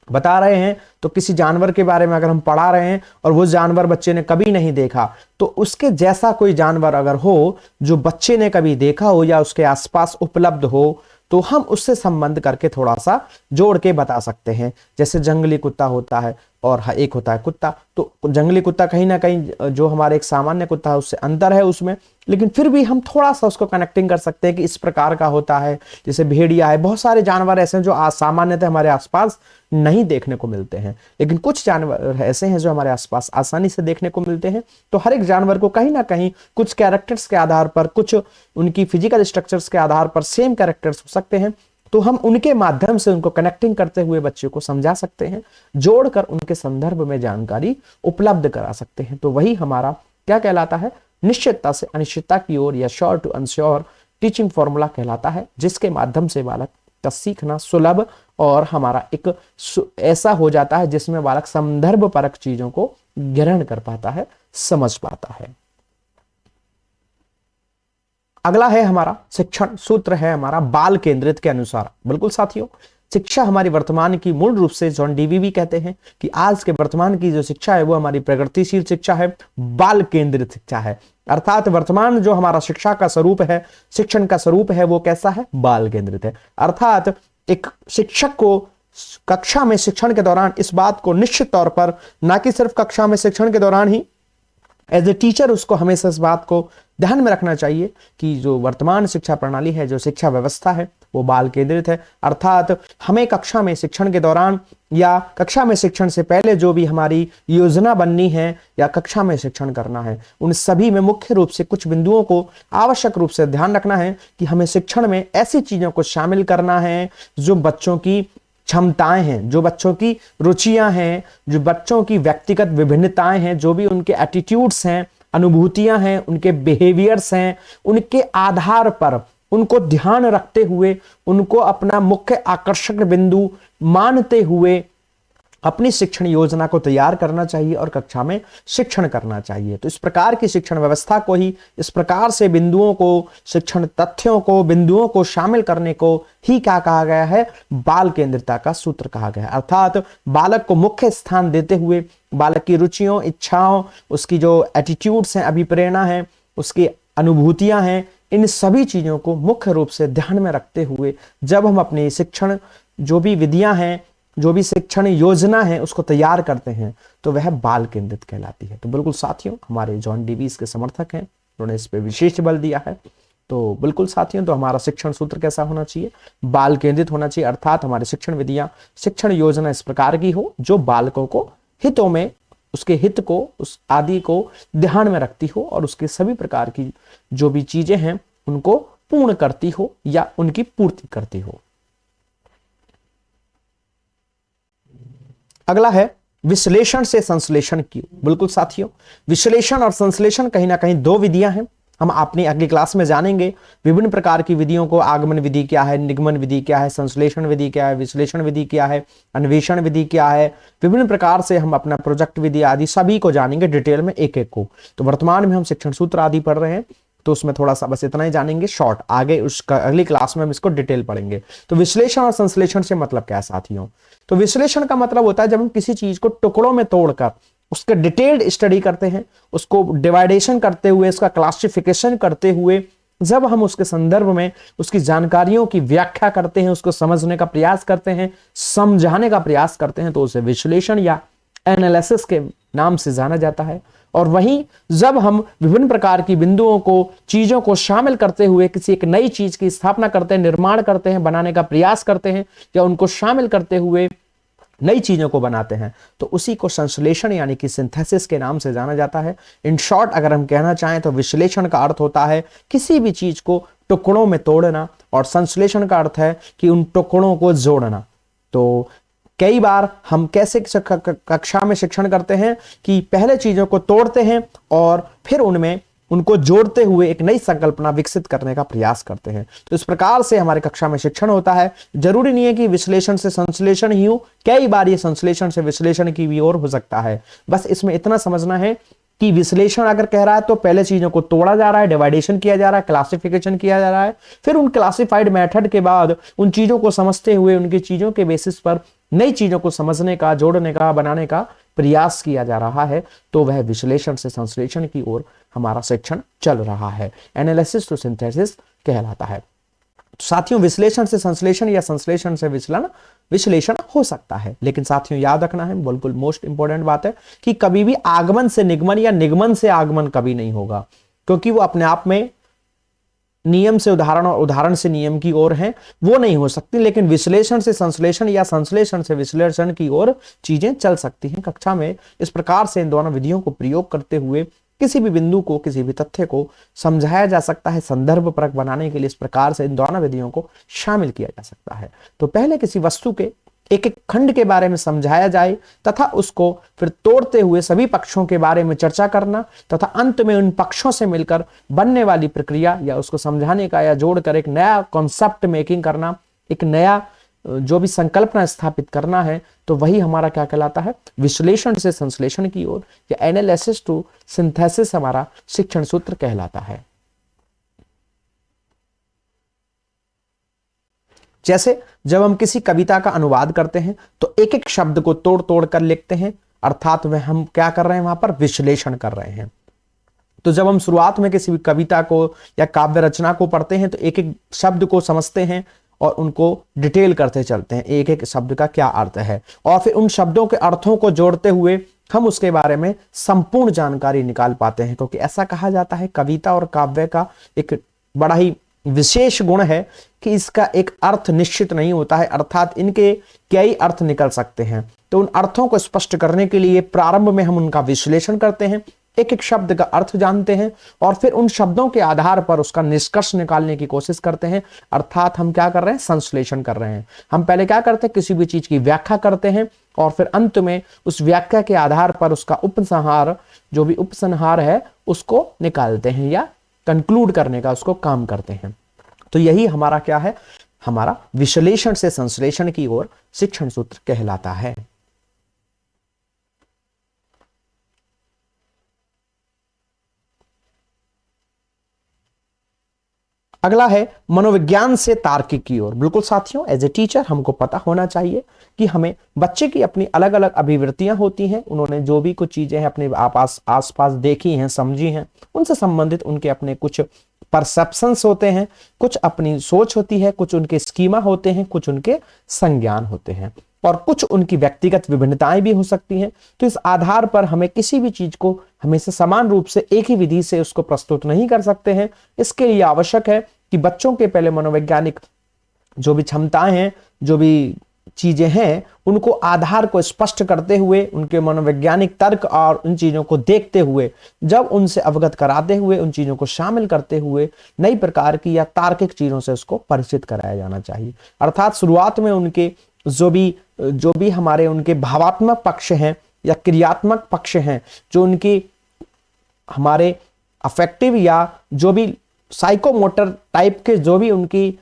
बता रहे हैं तो किसी जानवर के बारे में अगर हम पढ़ा रहे हैं और वो जानवर बच्चे ने कभी नहीं देखा, तो उसके जैसा कोई जानवर अगर हो जो बच्चे ने कभी देखा हो या उसके आसपास उपलब्ध हो, तो हम उससे संबंध करके थोड़ा सा जोड़ के बता सकते हैं। जैसे जंगली कुत्ता होता है और एक होता है कुत्ता, तो जंगली कुत्ता कहीं ना कहीं जो हमारे एक सामान्य कुत्ता है उससे अंतर है उसमें, लेकिन फिर भी हम थोड़ा सा उसको कनेक्टिंग कर सकते हैं कि इस प्रकार का होता है। जैसे भेड़िया है, बहुत सारे जानवर ऐसे हैं जो सामान्यतः हमारे आसपास नहीं देखने को मिलते हैं, लेकिन कुछ जानवर ऐसे हैं जो हमारे आसपास आसानी से देखने को मिलते हैं। तो हर एक जानवर को कहीं ना कहीं कुछ कैरेक्टर्स के आधार पर, कुछ उनकी फिजिकल स्ट्रक्चर्स के आधार पर सेम कैरेक्टर्स हो सकते हैं, तो हम उनके माध्यम से उनको कनेक्टिंग करते हुए बच्चे को समझा सकते हैं, जोड़कर उनके संदर्भ में जानकारी उपलब्ध करा सकते हैं। तो वही हमारा क्या कहलाता है, निश्चितता से अनिश्चितता की ओर या sure to unsure teaching formula कहलाता है, जिसके माध्यम से बालक का सीखना सुलभ और हमारा एक ऐसा हो जाता है जिसमें बालक संदर्भ परक चीजों को ग्रहण कर पाता है, समझ पाता है। अगला है हमारा शिक्षण सूत्र है हमारा बाल केंद्रित के अनुसार। बिल्कुल साथियों, शिक्षा हमारी वर्तमान की मूल रूप से जॉन डीवी भी कहते हैं कि आज के वर्तमान की जो शिक्षा है वो हमारी प्रगतिशील शिक्षा है, बाल केंद्रित शिक्षा है। अर्थात वर्तमान जो हमारा शिक्षा का स्वरूप है, शिक्षण का स्वरूप है, वो कैसा है, बाल केंद्रित है। अर्थात एक शिक्षक को कक्षा में शिक्षण के दौरान इस बात को निश्चित तौर पर, ना कि सिर्फ कक्षा में शिक्षण के दौरान ही, एज ए टीचर उसको हमेशा इस बात को ध्यान में रखना चाहिए कि जो वर्तमान शिक्षा प्रणाली है, जो शिक्षा व्यवस्था है, वो बाल केंद्रित है। अर्थात हमें कक्षा में शिक्षण के दौरान या कक्षा में शिक्षण से पहले जो भी हमारी योजना बननी है या कक्षा में शिक्षण करना है, उन सभी में मुख्य रूप से कुछ बिंदुओं को आवश्यक रूप से ध्यान रखना है कि हमें शिक्षण में ऐसी चीजों को शामिल करना है जो बच्चों की क्षमताएं हैं, जो बच्चों की रुचियां हैं, जो बच्चों की व्यक्तिगत विभिन्नताएं हैं, जो भी उनके एटीट्यूड्स हैं, अनुभूतियां हैं, उनके बिहेवियर्स हैं, उनके आधार पर उनको ध्यान रखते हुए, उनको अपना मुख्य आकर्षक बिंदु मानते हुए अपनी शिक्षण योजना को तैयार करना चाहिए और कक्षा में शिक्षण करना चाहिए। तो इस प्रकार की शिक्षण व्यवस्था को ही, इस प्रकार से बिंदुओं को, शिक्षण तथ्यों को, बिंदुओं को शामिल करने को ही क्या कहा गया है, बाल केंद्रितता का सूत्र कहा गया है। अर्थात बालक को मुख्य स्थान देते हुए बालक की रुचियों, इच्छाओं, उसकी जो एटीट्यूड्स हैं, अभिप्रेरणा है, उसकी अनुभूतियां हैं, इन सभी चीजों को मुख्य रूप से ध्यान में रखते हुए जब हम अपनी शिक्षण जो भी विधियां हैं, जो भी शिक्षण योजना है, उसको तैयार करते हैं, तो वह बाल केंद्रित कहलाती है। तो बिल्कुल साथियों, हमारे जॉन डीवी इसके समर्थक हैं, उन्होंने इस पे विशेष बल दिया है। तो बिल्कुल साथियों, तो हमारा शिक्षण सूत्र कैसा होना चाहिए, बाल केंद्रित होना चाहिए। अर्थात हमारी शिक्षण विधियां, शिक्षण योजना इस प्रकार की हो जो बालकों को हितों में, उसके हित को, उस आदि को ध्यान में रखती हो और उसके सभी प्रकार की जो भी चीजें हैं उनको पूर्ण करती हो या उनकी पूर्ति करती हो। अगला है विश्लेषण से संश्लेषण की। बिल्कुल साथियों, विश्लेषण और संश्लेषण कहीं ना कहीं दो विधियां हैं। हम अपनी अगली क्लास में जानेंगे विभिन्न प्रकार की विधियों को, आगमन विधि क्या है, निगमन विधि क्या है, संश्लेषण विधि क्या है, विश्लेषण विधि क्या है, अन्वेषण विधि क्या है, विभिन्न प्रकार से हम अपना प्रोजेक्ट विधि आदि सभी को जानेंगे डिटेल में एक एक को। तो वर्तमान में हम शिक्षण सूत्र आदि पढ़ रहे हैं, तो उसमें थोड़ा सा बस इतना ही जानेंगे शॉर्ट, आगे उसका अगली क्लास में हम इसको डिटेल पढ़ेंगे। तो विश्लेषण और संश्लेषण से मतलब क्या है साथियों? तो विश्लेषण का मतलब होता है जब हम किसी चीज को टुकड़ों में तोड़कर उसका डिटेल्ड स्टडी करते हैं, उसको डिवाइडेशन करते हुए, उसका क्लासिफिकेशन करते हुए, जब हम उसके संदर्भ में उसकी जानकारियों की व्याख्या करते हैं, उसको समझने का प्रयास करते हैं, समझाने का प्रयास करते हैं, तो उसे विश्लेषण या एनालिसिस के नाम से जाना जाता है। और वहीं जब हम विभिन्न प्रकार की बिंदुओं को, चीजों को शामिल करते हुए किसी एक नई चीज की स्थापना करते हैं, निर्माण करते हैं, बनाने का प्रयास करते हैं, या उनको शामिल करते हुए नई चीजों को बनाते हैं, तो उसी को संश्लेषण यानी कि सिंथेसिस के नाम से जाना जाता है। इन शॉर्ट अगर हम कहना चाहें तो विश्लेषण का अर्थ होता है किसी भी चीज को टुकड़ों में तोड़ना, और संश्लेषण का अर्थ है कि उन टुकड़ों को जोड़ना। तो कई बार हम कैसे कक्षा में शिक्षण करते हैं कि पहले चीजों को तोड़ते हैं और फिर उनमें उनको जोड़ते हुए एक नई संकल्पना विकसित करने का प्रयास करते हैं। तो इस प्रकार से हमारे कक्षा में शिक्षण होता है। जरूरी नहीं है कि विश्लेषण से संश्लेषण ही हो, कई बार ये संश्लेषण से विश्लेषण की भी ओर हो सकता है। बस इसमें इतना समझना है कि विश्लेषण अगर कह रहा है तो पहले चीजों को तोड़ा जा रहा है, डिवाइडेशन किया जा रहा है, क्लासिफिकेशन किया जा रहा है, फिर उन क्लासिफाइड मेथड के बाद उन चीजों को समझते हुए उनकी चीजों के बेसिस पर नई चीजों को समझने का, जोड़ने का, बनाने का प्रयास किया जा रहा है। तो वह विश्लेषण से संश्लेषण की ओर हमारा शिक्षण चल रहा है। एनालिसिस टू सिंथेसिस कहलाता है। साथियों, विश्लेषण से संश्लेषण या संश्लेषण से विश्लेषण हो सकता है, लेकिन साथियों याद रखना है, बिल्कुल मोस्ट इंपॉर्टेंट बात है कि कभी भी आगमन से निगमन या निगमन से आगमन कभी नहीं होगा, क्योंकि वो अपने आप में नियम से उदाहरण और उदाहरण से नियम की ओर है, वो नहीं हो सकती। लेकिन विश्लेषण से संश्लेषण या संश्लेषण से विश्लेषण की ओर चीजें चल सकती हैं। कक्षा में इस प्रकार से इन दोनों विधियों को प्रयोग करते हुए किसी भी बिंदु को, किसी भी तथ्य को समझाया जा सकता है। संदर्भ परक बनाने के लिए इस प्रकार से इन दोनों विधियों को शामिल किया जा सकता है। तो पहले किसी वस्तु के एक एक खंड के बारे में समझाया जाए तथा उसको फिर तोड़ते हुए सभी पक्षों के बारे में चर्चा करना, तथा अंत में उन पक्षों से मिलकर बनने वाली प्रक्रिया या उसको समझाने का या जोड़कर एक नया कॉन्सेप्ट मेकिंग करना, एक नया जो भी संकल्पना स्थापित करना है, तो वही हमारा क्या कहलाता है? विश्लेषण से संश्लेषण की ओर या एनालिसिस टू सिंथेसिस हमारा शिक्षण सूत्र कहलाता है। जैसे जब हम किसी कविता का अनुवाद करते हैं तो एक एक शब्द को तोड़ तोड़ कर लिखते हैं, अर्थात वह हम क्या कर रहे हैं? वहां पर विश्लेषण कर रहे हैं। तो जब हम शुरुआत में किसी भी कविता को या काव्य रचना को पढ़ते हैं तो एक एक शब्द को समझते हैं और उनको डिटेल करते चलते हैं, एक एक शब्द का क्या अर्थ है, और फिर उन शब्दों के अर्थों को जोड़ते हुए हम उसके बारे में संपूर्ण जानकारी निकाल पाते हैं। क्योंकि ऐसा कहा जाता है कविता और काव्य का एक बड़ा ही विशेष गुण है कि इसका एक अर्थ निश्चित नहीं होता है, अर्थात इनके कई अर्थ निकल सकते हैं। तो उन अर्थों को स्पष्ट करने के लिए प्रारंभ में हम उनका विश्लेषण करते हैं, एक एक शब्द का अर्थ जानते हैं और फिर उन शब्दों के आधार पर उसका निष्कर्ष निकालने की कोशिश करते हैं, अर्थात हम क्या कर रहे हैं? संश्लेषण कर रहे हैं। हम पहले क्या करते हैं? किसी भी चीज की व्याख्या करते हैं और फिर अंत में उस व्याख्या के आधार पर उसका उपसंहार, जो भी उपसंहार है, उसको निकालते हैं या कंक्लूड करने का उसको काम करते हैं। तो यही हमारा क्या है? हमारा विश्लेषण से संश्लेषण की ओर शिक्षण सूत्र कहलाता है। अगला है मनोविज्ञान से तार्किक की ओर। बिल्कुल साथियों, एज ए टीचर हमको पता होना चाहिए कि हमें बच्चे की अपनी अलग अलग अभिवृत्तियां होती हैं, उन्होंने जो भी कुछ चीजें हैं अपने आसपास देखी हैं, समझी हैं, उनसे संबंधित उनके अपने कुछ परसेप्शंस होते हैं, कुछ अपनी सोच होती है, कुछ उनके स्कीमा होते हैं, कुछ उनके संज्ञान होते हैं और कुछ उनकी व्यक्तिगत विभिन्नताएं भी हो सकती हैं। तो इस आधार पर हमें किसी भी चीज को हमेशा समान रूप से एक ही विधि से उसको प्रस्तुत नहीं कर सकते हैं। इसके लिए आवश्यक है कि बच्चों के पहले मनोवैज्ञानिक जो भी क्षमताएं हैं, जो भी चीजें हैं, उनको आधार को स्पष्ट करते हुए, उनके मनोवैज्ञानिक तर्क और उन चीजों को देखते हुए, जब उनसे अवगत कराते हुए, उन चीजों को शामिल करते हुए नई प्रकार की या तार्किक चीजों से उसको परिचित कराया जाना चाहिए। अर्थात शुरुआत में उनके जो भी हमारे उनके भावात्मक पक्ष हैं या क्रियात्मक पक्ष हैं, जो उनकी हमारे अफेक्टिव या जो भी साइकोमोटर टाइप के जो भी उनकी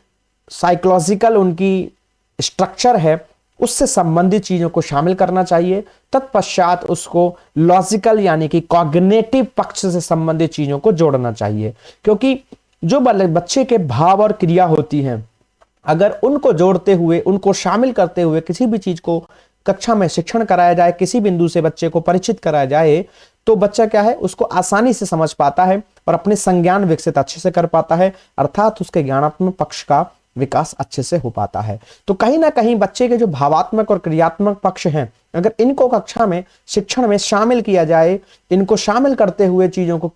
साइकोलॉजिकल उनकी स्ट्रक्चर है उससे संबंधित चीजों को शामिल करना चाहिए। तत्पश्चात उसको लॉजिकल यानी कि कॉग्निटिव पक्ष से संबंधित चीजों को जोड़ना चाहिए, क्योंकि जो बच्चे के भाव और क्रिया होती हैं अगर उनको जोड़ते हुए उनको शामिल करते हुए किसी भी चीज को कक्षा में शिक्षण कराया जाए, किसी बिंदु से बच्चे को परिचित कराया जाए, तो बच्चा क्या है उसको आसानी से समझ पाता है और अपने संज्ञान विकसित अच्छे से कर पाता है, अर्थात उसके ज्ञानात्मक पक्ष का विकास अच्छे से हो पाता है। तो कहीं ना कहीं बच्चे के जो भावात्मक और क्रियात्मक पक्ष हैं अगर इनको कक्षा में शिक्षण में शामिल किया जाए, इनको शामिल करते हुए चीजों को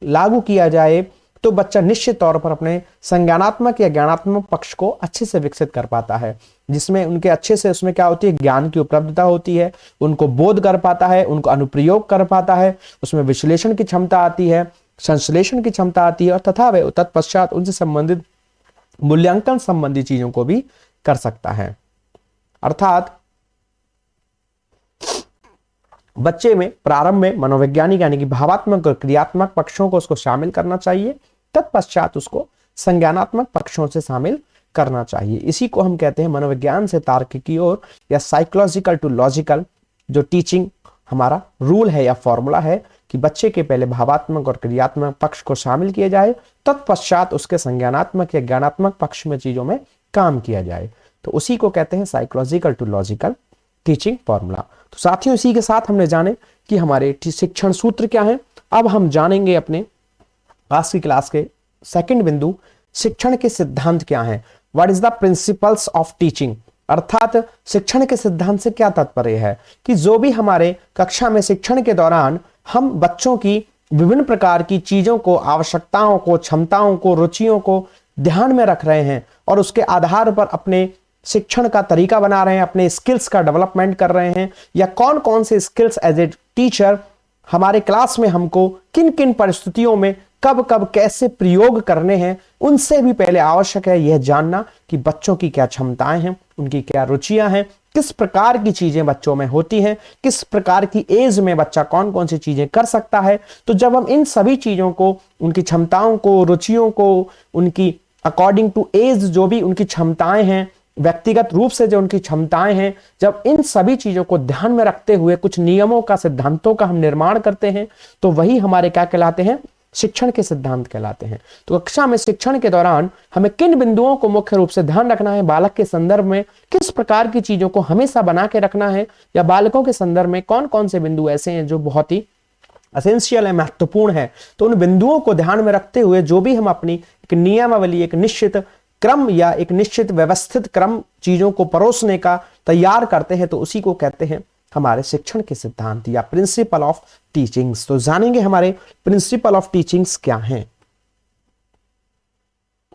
लागू किया जाए, तो बच्चा निश्चित तौर पर अपने संज्ञानात्मक या ज्ञानात्मक पक्ष को अच्छे से विकसित कर पाता है, जिसमें उनके अच्छे से उसमें क्या होती है ज्ञान की उपलब्धता होती है, उनको बोध कर पाता है, उनको अनुप्रयोग कर पाता है, उसमें विश्लेषण की क्षमता आती है, संश्लेषण की क्षमता आती है और तथा वह तत्पश्चात उनसे संबंधित मूल्यांकन संबंधी चीजों को भी कर सकता है। अर्थात बच्चे में प्रारंभ में मनोवैज्ञानिक यानी कि भावात्मक और क्रियात्मक पक्षों को उसको शामिल करना चाहिए, तत्पश्चात उसको संज्ञानात्मक पक्षों से शामिल करना चाहिए। इसी को हम कहते हैं मनोविज्ञान से तार्किक की ओर या साइकोलॉजिकल टू लॉजिकल जो टीचिंग हमारा रूल है या फॉर्मूला है कि बच्चे के पहले भावात्मक और क्रियात्मक पक्ष को शामिल किया जाए, तत्पश्चात उसके संज्ञानात्मक या ज्ञानात्मक पक्ष में चीजों में काम किया जाए, तो उसी को कहते हैं psychological to logical teaching formula. तो साथियों इसी के साथ हमने जाने कि हमारे शिक्षण सूत्र क्या है। अब हम जानेंगे अपने आज की क्लास के सेकंड बिंदु शिक्षण के सिद्धांत क्या हैं। What is the principles of teaching, अर्थात शिक्षण के सिद्धांत से क्या तात्पर्य है कि जो भी हमारे कक्षा में शिक्षण के दौरान हम बच्चों की विभिन्न प्रकार की चीजों को, आवश्यकताओं को, क्षमताओं को, रुचियों को ध्यान में रख रहे हैं और उसके आधार पर अपने शिक्षण का तरीका बना रहे हैं, अपने स्किल्स का डेवलपमेंट कर रहे हैं, या कौन कौन से स्किल्स एज ए टीचर हमारे क्लास में हमको किन किन परिस्थितियों में कब कब कैसे प्रयोग करने हैं, उनसे भी पहले आवश्यक है यह जानना कि बच्चों की क्या क्षमताएं हैं, उनकी क्या रुचियां हैं, किस प्रकार की चीजें बच्चों में होती हैं, किस प्रकार की एज में बच्चा कौन कौन सी चीजें कर सकता है। तो जब हम इन सभी चीजों को, उनकी क्षमताओं को, रुचियों को, उनकी अकॉर्डिंग टू एज जो भी उनकी क्षमताएं हैं, व्यक्तिगत रूप से जो उनकी क्षमताएं हैं, जब इन सभी चीजों को ध्यान में रखते हुए कुछ नियमों का, सिद्धांतों का हम निर्माण करते हैं, तो वही हमारे क्या कहलाते हैं, शिक्षण के सिद्धांत कहलाते हैं। तो कक्षा में शिक्षण के दौरान हमें किन बिंदुओं को मुख्य रूप से ध्यान रखना है, बालक के संदर्भ में किस प्रकार की चीजों को हमेशा बना के रखना है, या बालकों के संदर्भ में कौन कौन से बिंदु ऐसे हैं जो बहुत ही एसेंशियल है, महत्वपूर्ण है, तो उन बिंदुओं को ध्यान में रखते हुए जो भी हम अपनी एक नियमावली, एक निश्चित क्रम या एक निश्चित व्यवस्थित क्रम चीजों को परोसने का तैयार करते हैं, तो उसी को कहते हैं हमारे शिक्षण के सिद्धांत या प्रिंसिपल ऑफ टीचिंग्स। तो जानेंगे हमारे प्रिंसिपल ऑफ टीचिंग्स क्या हैं।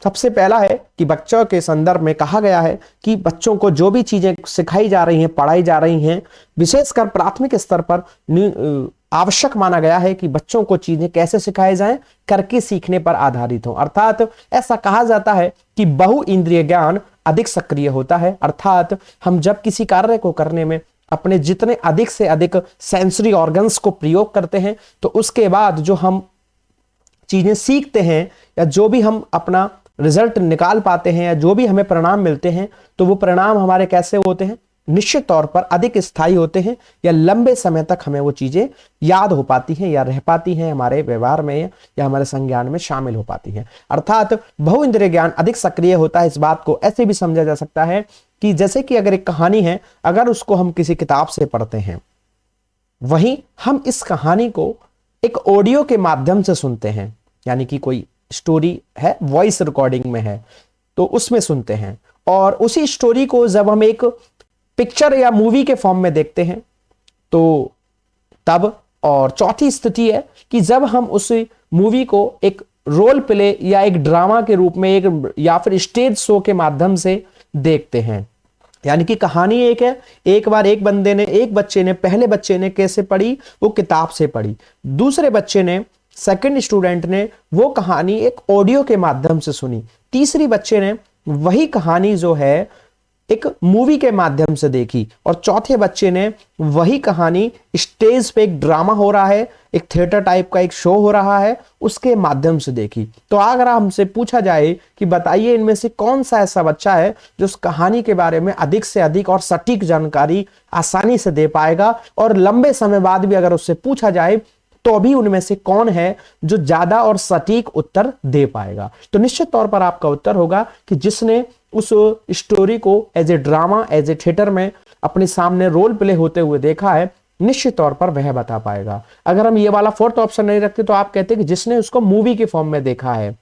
सबसे पहला है कि बच्चों के संदर्भ में कहा गया है कि बच्चों को जो भी चीजें सिखाई जा रही हैं, पढ़ाई जा रही हैं, विशेषकर प्राथमिक स्तर पर आवश्यक माना गया है कि बच्चों को चीजें कैसे सिखाई जाएं, करके सीखने पर आधारित हो। अर्थात ऐसा कहा जाता है कि बहु इंद्रिय ज्ञान अधिक सक्रिय होता है, अर्थात हम जब किसी कार्य को करने में अपने जितने अधिक से अधिक सेंसरी ऑर्गन्स को प्रयोग करते हैं, तो उसके बाद जो हम चीजें सीखते हैं या जो भी हम अपना रिजल्ट निकाल पाते हैं या जो भी हमें परिणाम मिलते हैं, तो वो परिणाम हमारे कैसे होते हैं, निश्चित तौर पर अधिक स्थायी होते हैं, या लंबे समय तक हमें वो चीजें याद हो पाती हैं या रह पाती हैं, हमारे व्यवहार में या हमारे संज्ञान में शामिल हो पाती हैं। अर्थात बहु इंद्रिय ज्ञान अधिक सक्रिय होता है। इस बात को ऐसे भी समझा जा सकता है कि जैसे कि अगर एक कहानी है, अगर उसको हम किसी किताब से पढ़ते हैं, वहीं हम इस कहानी को एक ऑडियो के माध्यम से सुनते हैं, यानी कि कोई स्टोरी है, वॉइस रिकॉर्डिंग में है, तो उसमें सुनते हैं, और उसी स्टोरी को जब हम एक पिक्चर या मूवी के फॉर्म में देखते हैं, तो तब, और चौथी स्थिति है कि जब हम उस मूवी को एक रोल प्ले या एक ड्रामा के रूप में, एक या फिर स्टेज शो के माध्यम से देखते हैं। यानी कि कहानी एक है, एक बार एक बच्चे ने, पहले बच्चे ने कैसे पढ़ी, वो किताब से पढ़ी, दूसरे बच्चे ने, सेकंड स्टूडेंट ने वो कहानी एक ऑडियो के माध्यम से सुनी, तीसरी बच्चे ने वही कहानी जो है एक मूवी के माध्यम से देखी, और चौथे बच्चे ने वही कहानी स्टेज पे एक ड्रामा हो रहा है, एक थिएटर टाइप का एक शो हो रहा है, उसके माध्यम से देखी। तो अगर हमसे पूछा जाए कि बताइए इनमें से कौन सा ऐसा बच्चा है जो उस कहानी के बारे में अधिक से अधिक और सटीक जानकारी आसानी से दे पाएगा, और लंबे समय बाद भी अगर उससे पूछा जाए तो भी उनमें से कौन है जो ज्यादा और सटीक उत्तर दे पाएगा, तो निश्चित तौर पर आपका उत्तर होगा कि जिसने उस स्टोरी को as a drama, as a theatre में अपने सामने रोल प्ले होते हुए देखा है, निश्चित तौर पर वह बता पाएगा। अगर हम ये वाला फोर्थ ऑप्शन नहीं रखते तो आप कहते हैं कि जिसने उसको मूवी के फॉर्म में देखा है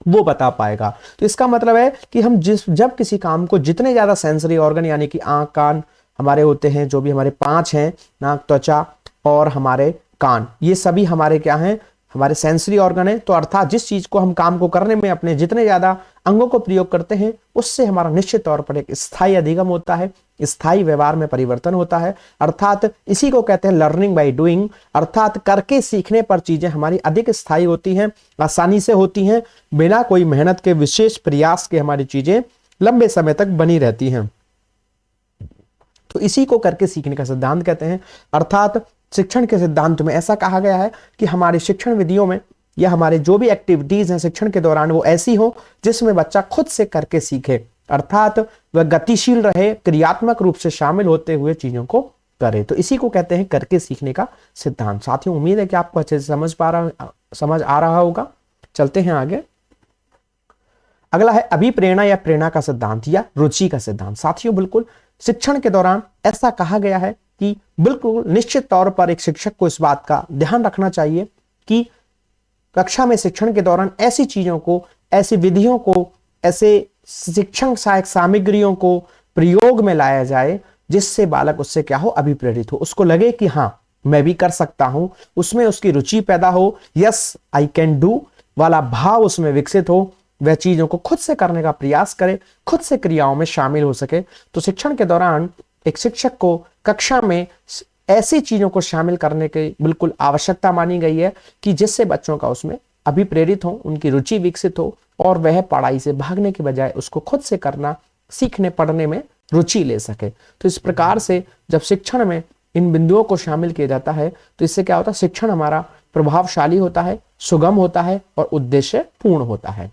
वो बता पाएगा। तो इसका मतलब है कि हम जब किसी काम को जितने ज्यादा सेंसरी ऑर्गन यानी कि आंख, कान हमारे होते हैं, जो भी हमारे 5 हैं, नाक, त्वचा और हमारे कान, ये सभी हमारे क्या हैं, हमारे सेंसरी ऑर्गन है। तो अर्थात जिस चीज को हम काम को करने में अपने जितने ज्यादा अंगों को प्रयोग करते हैं उससे हमारा निश्चित तौर पर एक स्थायी अधिगम होता है, स्थायी व्यवहार में परिवर्तन होता है। अर्थात इसी को कहते हैं लर्निंग बाय डूइंग, अर्थात करके सीखने पर चीजें हमारी अधिक स्थायी होती हैं, आसानी से होती हैं, बिना कोई मेहनत के विशेष प्रयास के हमारी चीजें लंबे समय तक बनी रहती हैं। तो इसी को करके सीखने का सिद्धांत कहते हैं। अर्थात शिक्षण के सिद्धांत में ऐसा कहा गया है कि हमारी शिक्षण विधियों में या हमारे जो भी एक्टिविटीज हैं शिक्षण के दौरान वो ऐसी हो जिसमें बच्चा खुद से करके सीखे, अर्थात वह गतिशील रहे, क्रियात्मक रूप से शामिल होते हुए चीजों को करे। तो इसी को कहते हैं करके सीखने का सिद्धांत। साथियों, उम्मीद है कि आपको अच्छे से समझ आ रहा होगा। चलते हैं आगे। अगला है अभिप्रेरणा या प्रेरणा का सिद्धांत या रुचि का सिद्धांत। साथियों, बिल्कुल शिक्षण के दौरान ऐसा कहा गया है कि बिल्कुल निश्चित तौर पर एक शिक्षक को इस बात का ध्यान रखना चाहिए कि कक्षा में शिक्षण के दौरान ऐसी चीजों को, ऐसी विधियों को, ऐसे शिक्षण सहायक सामग्रियों को प्रयोग में लाया जाए जिससे बालक उससे क्या हो, अभिप्रेरित हो, उसको लगे कि हाँ मैं भी कर सकता हूं, उसमें उसकी रुचि पैदा हो, यस आई कैन डू वाला भाव उसमें विकसित हो, वह चीजों को खुद से करने का प्रयास करे, खुद से क्रियाओं में शामिल हो सके। तो शिक्षण के दौरान एक शिक्षक को कक्षा में ऐसी चीजों को शामिल करने की बिल्कुल आवश्यकता मानी गई है कि जिससे बच्चों का उसमें अभिप्रेरित हो, उनकी रुचि विकसित हो और वह पढ़ाई से भागने के बजाय उसको खुद से करना, सीखने पढ़ने में रुचि ले सके। तो इस प्रकार से जब शिक्षण में इन बिंदुओं को शामिल किया जाता है तो इससे क्या होता है, शिक्षण हमारा प्रभावशाली होता है, सुगम होता है और उद्देश्य पूर्ण होता है।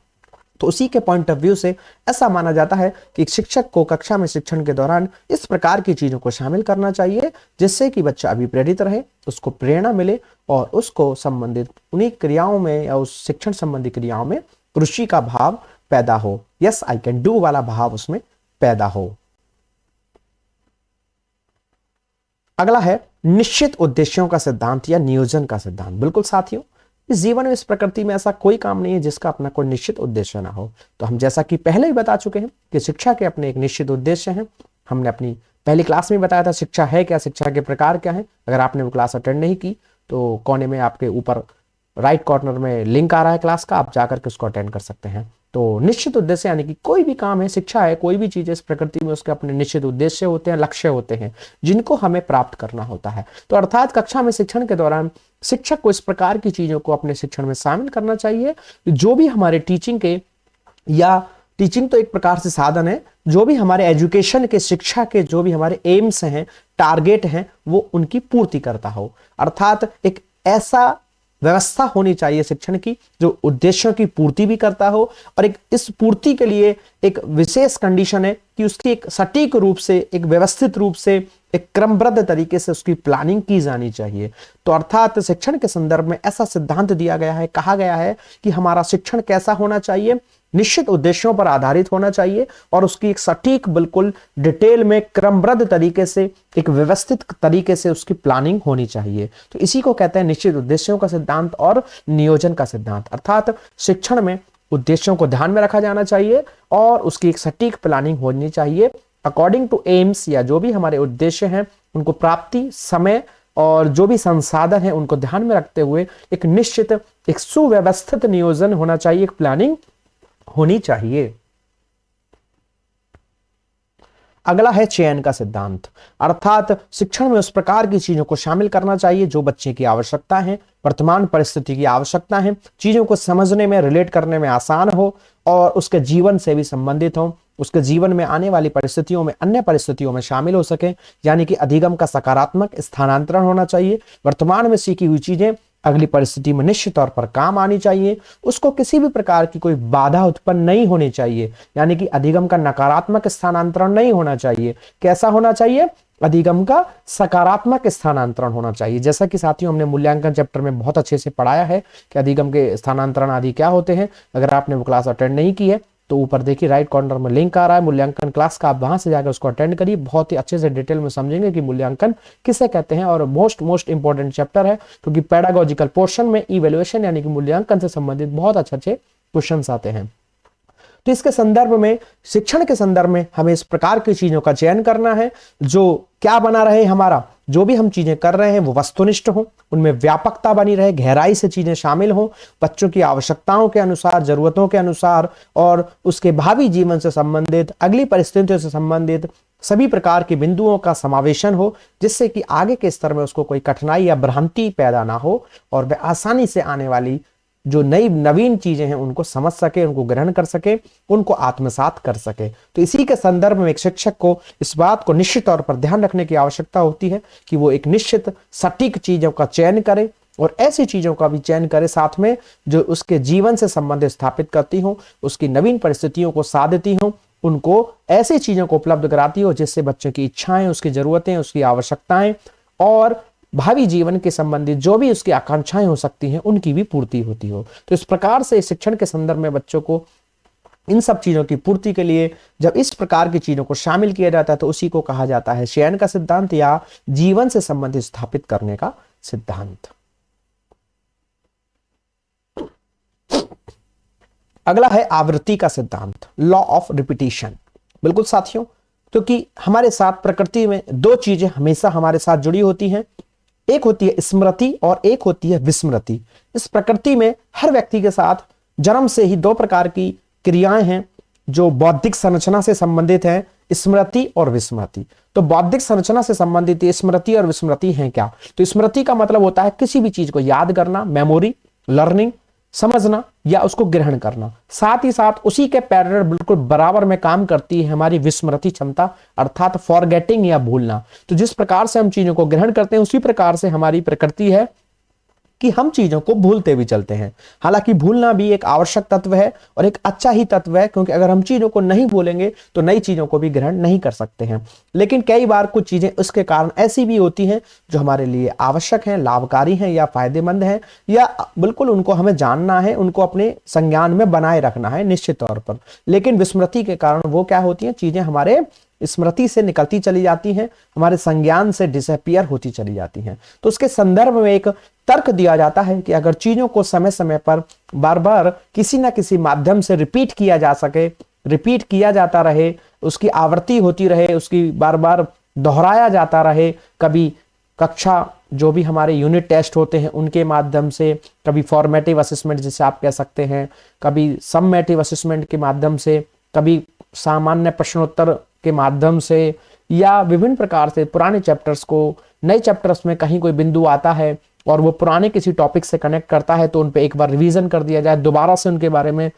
तो उसी के पॉइंट ऑफ व्यू से ऐसा माना जाता है कि एक शिक्षक को कक्षा में शिक्षण के दौरान इस प्रकार की चीजों को शामिल करना चाहिए जिससे कि बच्चा अभिप्रेरित रहे, उसको प्रेरणा मिले और उसको संबंधित उन्हीं क्रियाओं में या उस शिक्षण संबंधी क्रियाओं में रुचि का भाव पैदा हो, यस आई कैन डू वाला भाव उसमें पैदा हो। अगला है निश्चित उद्देश्यों का सिद्धांत या नियोजन का सिद्धांत। बिल्कुल साथियों, इस जीवन में, इस प्रकृति में ऐसा कोई काम नहीं है जिसका अपना कोई निश्चित उद्देश्य ना हो। तो हम जैसा कि पहले ही बता चुके हैं कि शिक्षा के अपने एक निश्चित उद्देश्य हैं। हमने अपनी पहली क्लास में बताया था शिक्षा है क्या, शिक्षा के प्रकार क्या है। अगर आपने वो क्लास अटेंड नहीं की तो कोने में आपके ऊपर राइट कॉर्नर में लिंक आ रहा है क्लास का, आप जाकर के उसको अटेंड कर सकते हैं। तो निश्चित उद्देश्य यानी कि कोई भी काम है, शिक्षा है, कोई भी चीज इस प्रकृति में उसके अपने निश्चित उद्देश्य होते हैं, लक्ष्य होते हैं जिनको हमें प्राप्त करना होता है। तो अर्थात कक्षा में शिक्षण के दौरान शिक्षक को इस प्रकार की चीजों को अपने शिक्षण में शामिल करना चाहिए जो भी हमारे टीचिंग के, या टीचिंग तो एक प्रकार से साधन है, जो भी हमारे एजुकेशन के, शिक्षा के जो भी हमारे एम्स हैं, टारगेट हैं, वो उनकी पूर्ति करता हो। अर्थात एक ऐसा व्यवस्था होनी चाहिए शिक्षण की जो उद्देश्यों की पूर्ति भी करता हो, और एक इस पूर्ति के लिए एक विशेष कंडीशन है कि उसकी एक सटीक रूप से, एक व्यवस्थित रूप से, एक क्रमबद्ध तरीके से उसकी प्लानिंग की जानी चाहिए। तो अर्थात शिक्षण के संदर्भ में ऐसा सिद्धांत दिया गया है, कहा गया है कि हमारा शिक्षण कैसा होना चाहिए, निश्चित उद्देश्यों पर आधारित होना चाहिए और उसकी एक सटीक, बिल्कुल डिटेल में क्रमबद्ध तरीके से, एक व्यवस्थित तरीके से उसकी प्लानिंग होनी चाहिए। तो इसी को कहते हैं निश्चित उद्देश्यों का सिद्धांत और नियोजन का सिद्धांत। अर्थात शिक्षण में उद्देश्यों को ध्यान में रखा जाना चाहिए और उसकी एक सटीक प्लानिंग होनी चाहिए अकॉर्डिंग टू एम्स, या जो भी हमारे उद्देश्य हैं उनको प्राप्ति, समय और जो भी संसाधन है उनको ध्यान में रखते हुए एक निश्चित, एक सुव्यवस्थित नियोजन होना चाहिए, एक प्लानिंग होनी चाहिए। अगला है चयन का सिद्धांत, अर्थात शिक्षण में उस प्रकार की चीजों को शामिल करना चाहिए जो बच्चे की आवश्यकता है, वर्तमान परिस्थिति की आवश्यकता है, चीजों को समझने में, रिलेट करने में आसान हो और उसके जीवन से भी संबंधित हो, उसके जीवन में आने वाली परिस्थितियों में, अन्य परिस्थितियों में शामिल हो सके। यानी कि अधिगम का सकारात्मक स्थानांतरण होना चाहिए। वर्तमान में सीखी हुई चीजें अगली परिस्थिति में निश्चित तौर पर काम आनी चाहिए। उसको किसी भी प्रकार की कोई बाधा उत्पन्न नहीं होनी चाहिए। यानी कि अधिगम का नकारात्मक स्थानांतरण नहीं होना चाहिए। कैसा होना चाहिए? अधिगम का सकारात्मक स्थानांतरण होना चाहिए। जैसा कि साथियों हमने मूल्यांकन चैप्टर में बहुत अच्छे से पढ़ाया है कि अधिगम के स्थानांतरण आदि क्या होते हैं। अगर आपने वो क्लास अटेंड नहीं की है तो ऊपर देखिए राइट कॉर्नर में लिंक आ रहा है मूल्यांकन क्लास का, आप वहां से जाकर उसको अटेंड करिए। बहुत ही अच्छे से डिटेल में समझेंगे कि मूल्यांकन किसे कहते हैं और मोस्ट इंपॉर्टेंट चैप्टर है, क्योंकि पेडागोजिकल पोर्शन में इवैल्यूएशन यानी कि मूल्यांकन से संबंधित बहुत अच्छे क्वेश्चंस आते हैं। तो इसके संदर्भ में, शिक्षण के संदर्भ में हमें इस प्रकार की चीजों का चयन करना है जो क्या बना रहे, हमारा जो भी हम चीजें कर रहे हैं वो वस्तुनिष्ठ हो, उनमें व्यापकता बनी रहे, गहराई से चीजें शामिल हो, बच्चों की आवश्यकताओं के अनुसार, जरूरतों के अनुसार और उसके भावी जीवन से संबंधित, अगली परिस्थितियों से संबंधित सभी प्रकार के बिंदुओं का समावेशन हो, जिससे कि आगे के स्तर में उसको कोई कठिनाई या भ्रांति पैदा ना हो और वह आसानी से आने वाली जो नई नवीन चीजें हैं उनको समझ सके, उनको ग्रहण कर सके, उनको आत्मसात कर सके। तो इसी के संदर्भ में एक शिक्षक को इस बात को निश्चित तौर पर ध्यान रखने की आवश्यकता होती है कि वो एक निश्चित सटीक चीजों का चयन करे और ऐसी चीजों का भी चयन करे साथ में जो उसके जीवन से संबंध स्थापित करती हो, उसकी नवीन परिस्थितियों को साधती हो, उनको ऐसी चीजों को उपलब्ध कराती हो जिससे बच्चों की इच्छाएं, उसकी जरूरतें, उसकी आवश्यकताएं और भावी जीवन के संबंधित जो भी उसकी आकांक्षाएं हो सकती हैं उनकी भी पूर्ति होती हो। तो इस प्रकार से शिक्षण के संदर्भ में बच्चों को इन सब चीजों की पूर्ति के लिए जब इस प्रकार की चीजों को शामिल किया जाता है तो उसी को कहा जाता है चयन का सिद्धांत या जीवन से संबंधित स्थापित करने का सिद्धांत। अगला है आवृत्ति का सिद्धांत, लॉ ऑफ रिपीटिशन। बिल्कुल साथियों, क्योंकि हमारे साथ प्रकृति में दो चीजें हमेशा हमारे साथ जुड़ी होती हैं, एक होती है स्मृति और एक होती है विस्मृति। इस प्रकृति में हर व्यक्ति के साथ जन्म से ही दो प्रकार की क्रियाएं हैं जो बौद्धिक संरचना से संबंधित हैं, स्मृति और विस्मृति। तो बौद्धिक संरचना से संबंधित स्मृति और विस्मृति हैं क्या? तो स्मृति का मतलब होता है किसी भी चीज को याद करना, मेमोरी, लर्निंग, समझना या उसको ग्रहण करना। साथ ही साथ उसी के पैरेलल बिल्कुल बराबर में काम करती है हमारी विस्मृति क्षमता, अर्थात फॉरगेटिंग या भूलना। तो जिस प्रकार से हम चीजों को ग्रहण करते हैं उसी प्रकार से हमारी प्रकृति है कि हम चीजों को भूलते भी चलते हैं। हालांकि भूलना भी एक आवश्यक तत्व है और एक अच्छा ही तत्व है, क्योंकि अगर हम चीजों को नहीं भूलेंगे तो नई चीजों को भी ग्रहण नहीं कर सकते हैं। लेकिन कई बार कुछ चीजें उसके कारण ऐसी भी होती हैं जो हमारे लिए आवश्यक हैं, लाभकारी हैं या फायदेमंद हैं, या बिल्कुल उनको हमें जानना है, उनको अपने संज्ञान में बनाए रखना है निश्चित तौर पर। लेकिन विस्मृति के कारण वो क्या होती हैं, चीजें हमारे स्मृति से निकलती चली जाती हैं, हमारे संज्ञान से डिसअपियर होती चली जाती हैं। तो उसके संदर्भ में एक तर्क दिया जाता है कि अगर चीजों को समय समय पर बार बार किसी ना किसी माध्यम से रिपीट किया जा सके, रिपीट किया जाता रहे, उसकी आवृत्ति होती रहे, उसकी बार बार दोहराया जाता रहे, कभी कक्षा जो भी हमारे यूनिट टेस्ट होते हैं उनके माध्यम से, कभी फॉर्मेटिव असेसमेंट जिसे आप कह सकते हैं, कभी सममेटिव असेसमेंट के माध्यम से, कभी सामान्य प्रश्नोत्तर के माध्यम से, या विभिन्न प्रकार से पुराने चैप्टर्स को नए चैप्टर्स में कहीं कोई बिंदु आता है और वो पुराने किसी टॉपिक से कनेक्ट करता है तो उन पे एक बार रिवीजन कर दिया जाए, दोबारा से उनके बारे में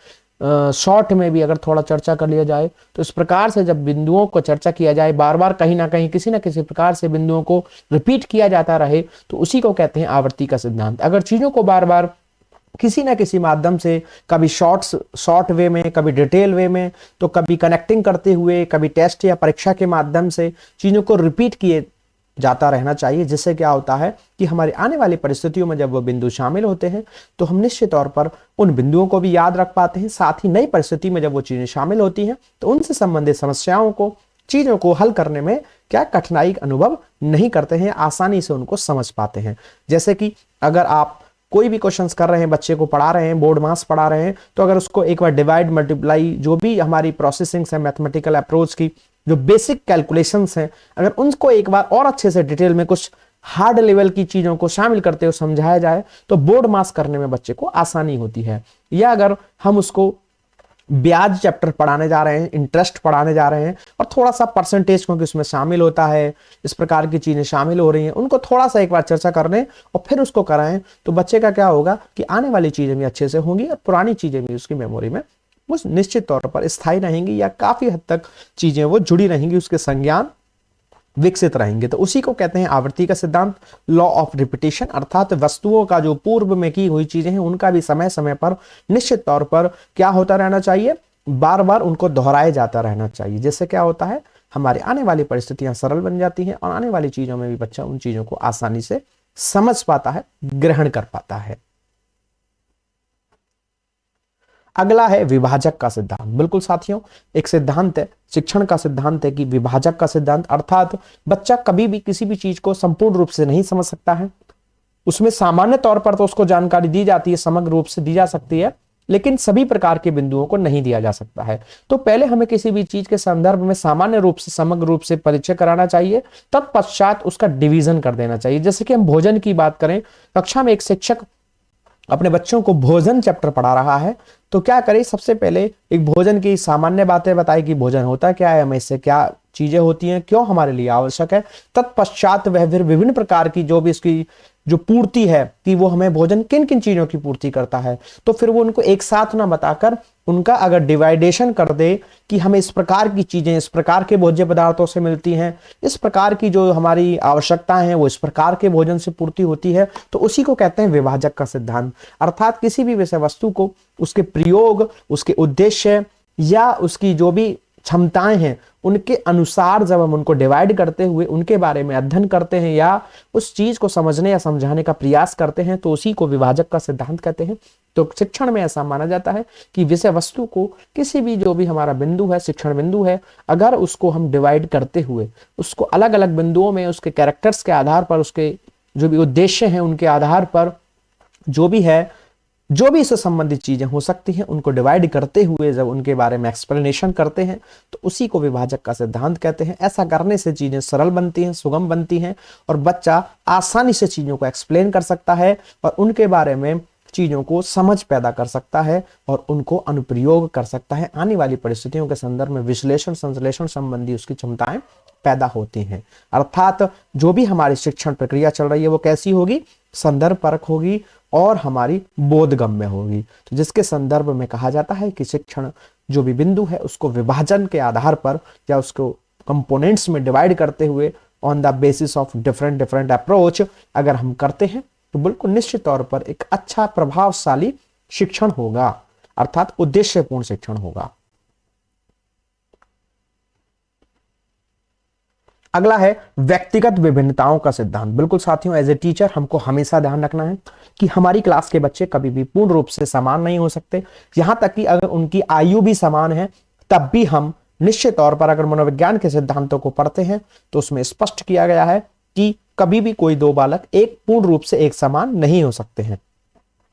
शॉर्ट में भी अगर थोड़ा चर्चा कर लिया जाए। तो इस प्रकार से जब बिंदुओं को चर्चा किया जाए, बार बार कहीं ना कहीं किसी ना किसी प्रकार से बिंदुओं को रिपीट किया जाता रहे, तो उसी को कहते हैं आवृत्ति का सिद्धांत। अगर चीजों को बार बार किसी ना किसी माध्यम से, कभी शॉर्ट वे में, कभी डिटेल वे में, तो कभी कनेक्टिंग करते हुए, कभी टेस्ट या परीक्षा के माध्यम से चीजों को रिपीट किए जाता रहना चाहिए, जिससे क्या होता है कि हमारी आने वाली परिस्थितियों में जब वो बिंदु शामिल होते हैं तो हम निश्चित तौर पर उन बिंदुओं को भी याद रख पाते हैं। साथ ही नई परिस्थिति में जब वो चीजें शामिल होती हैं तो उनसे संबंधित समस्याओं को, चीजों को हल करने में क्या कठिनाई अनुभव नहीं करते हैं, आसानी से उनको समझ पाते हैं। जैसे कि अगर आप कोई भी क्वेश्चंस कर रहे हैं, बच्चे को पढ़ा रहे हैं, बोर्ड मास पढ़ा रहे हैं, तो अगर उसको एक बार डिवाइड मल्टीप्लाई जो भी हमारी प्रोसेसिंग्स है मैथमेटिकल अप्रोच की, जो बेसिक कैलकुलेशंस हैं, अगर उनको एक बार और अच्छे से डिटेल में कुछ हार्ड लेवल की चीजों को शामिल करते हुए समझाया जाए तो बोर्ड मास करने में बच्चे को आसानी होती है। या अगर हम उसको ब्याज चैप्टर पढ़ाने जा रहे हैं, इंटरेस्ट पढ़ाने जा रहे हैं, और थोड़ा सा परसेंटेज क्योंकि उसमें शामिल होता है, इस प्रकार की चीजें शामिल हो रही हैं, उनको थोड़ा सा एक बार चर्चा कर लें और फिर उसको कराएं, तो बच्चे का क्या होगा कि आने वाली चीजें भी अच्छे से होंगी और पुरानी चीजें भी उसकी मेमोरी में वो निश्चित तौर पर स्थायी रहेंगी या काफी हद तक चीजें वो जुड़ी रहेंगी, उसके संज्ञान विकसित रहेंगे। तो उसी को कहते हैं आवृत्ति का सिद्धांत, लॉ ऑफ रिपीटिशन, अर्थात वस्तुओं का जो पूर्व में की हुई चीजें हैं उनका भी समय समय पर निश्चित तौर पर क्या होता रहना चाहिए, बार बार उनको दोहराया जाता रहना चाहिए। जिससे क्या होता है, हमारी आने वाली परिस्थितियां सरल बन जाती हैं और आने वाली चीजों में भी बच्चा उन चीजों को आसानी से समझ पाता है, ग्रहण कर पाता है। अगला है विभाजक का सिद्धांत। बिल्कुल साथियों, एक सिद्धांत है, शिक्षण का सिद्धांत है कि विभाजक का सिद्धांत, अर्थात बच्चा कभी भी किसी भी चीज को संपूर्ण रूप से नहीं समझ सकता है। उसमें सामान्य तौर पर तो उसको जानकारी दी जाती है, समग्र रूप से दी जा सकती है, लेकिन सभी प्रकार के बिंदुओं को नहीं दिया जा सकता है। तो पहले हमें किसी भी चीज के संदर्भ में सामान्य रूप से, समग्र रूप से परिचय कराना चाहिए, तत्पश्चात उसका डिवीजन कर देना चाहिए। जैसे कि हम भोजन की बात करें, कक्षा में एक शिक्षक अपने बच्चों को भोजन चैप्टर पढ़ा रहा है, तो क्या करें, सबसे पहले एक भोजन की सामान्य बातें बताए कि भोजन होता क्या है, हमें इससे क्या चीजें होती हैं, क्यों हमारे लिए आवश्यक है। तत्पश्चात वह फिर विभिन्न प्रकार की जो भी इसकी जो पूर्ति है कि वो हमें भोजन किन किन चीजों की पूर्ति करता है, तो फिर वो उनको एक साथ ना बताकर उनका अगर डिवाइडेशन कर दे कि हमें इस प्रकार की चीजें इस प्रकार के भोज्य पदार्थों से मिलती हैं, इस प्रकार की जो हमारी आवश्यकताएं हैं वो इस प्रकार के भोजन से पूर्ति होती है, तो उसी को कहते हैं विभाजक का सिद्धांत। अर्थात किसी भी विषय वस्तु को उसके प्रयोग, उसके उद्देश्य या उसकी जो भी क्षमताएं हैं उनके अनुसार जब हम उनको डिवाइड करते हुए उनके बारे में अध्ययन करते हैं या उस चीज को समझने या समझाने का प्रयास करते हैं, तो उसी को विभाजक का सिद्धांत कहते हैं। तो शिक्षण में ऐसा माना जाता है कि विषय वस्तु को किसी भी जो भी हमारा बिंदु है, शिक्षण बिंदु है, अगर उसको हम डिवाइड करते हुए उसको अलग अलग बिंदुओं में उसके कैरेक्टर्स के आधार पर, उसके जो भी उद्देश्य हैं उनके आधार पर जो भी इससे संबंधित चीजें हो सकती हैं उनको डिवाइड करते हुए जब उनके बारे में एक्सप्लेनेशन करते हैं, तो उसी को विभाजक का सिद्धांत कहते हैं। ऐसा करने से चीजें सरल बनती हैं, सुगम बनती हैं और बच्चा आसानी से चीजों को एक्सप्लेन कर सकता है और उनके बारे में चीजों को समझ पैदा कर सकता है और उनको अनुप्रयोग कर सकता है। आने वाली परिस्थितियों के संदर्भ में विश्लेषण संश्लेषण संबंधी उसकी क्षमताएं पैदा होती हैं। अर्थात जो भी हमारी शिक्षण प्रक्रिया चल रही है वो कैसी होगी, संदर्भ परक होगी और हमारी बोधगम्य होगी। तो जिसके संदर्भ में कहा जाता है कि शिक्षण जो भी बिंदु है उसको विभाजन के आधार पर या उसको कंपोनेंट्स में डिवाइड करते हुए on the basis of different approach अगर हम करते हैं तो बिल्कुल निश्चित तौर पर एक अच्छा प्रभावशाली शिक्षण होगा, अर्थात उद्देश्यपूर्ण शिक्षण होगा। अगला है व्यक्तिगत विभिन्नताओं का सिद्धांत। बिल्कुल साथियों, एज ए टीचर हमको हमेशा ध्यान रखना है कि हमारी क्लास के बच्चे कभी भी पूर्ण रूप से समान नहीं हो सकते। यहां तक कि अगर उनकी आयु भी समान है तब भी हम निश्चित तौर पर अगर मनोविज्ञान के सिद्धांतों को पढ़ते हैं तो उसमें स्पष्ट किया गया है कि कभी भी कोई दो बालक एक पूर्ण रूप से एक समान नहीं हो सकते हैं।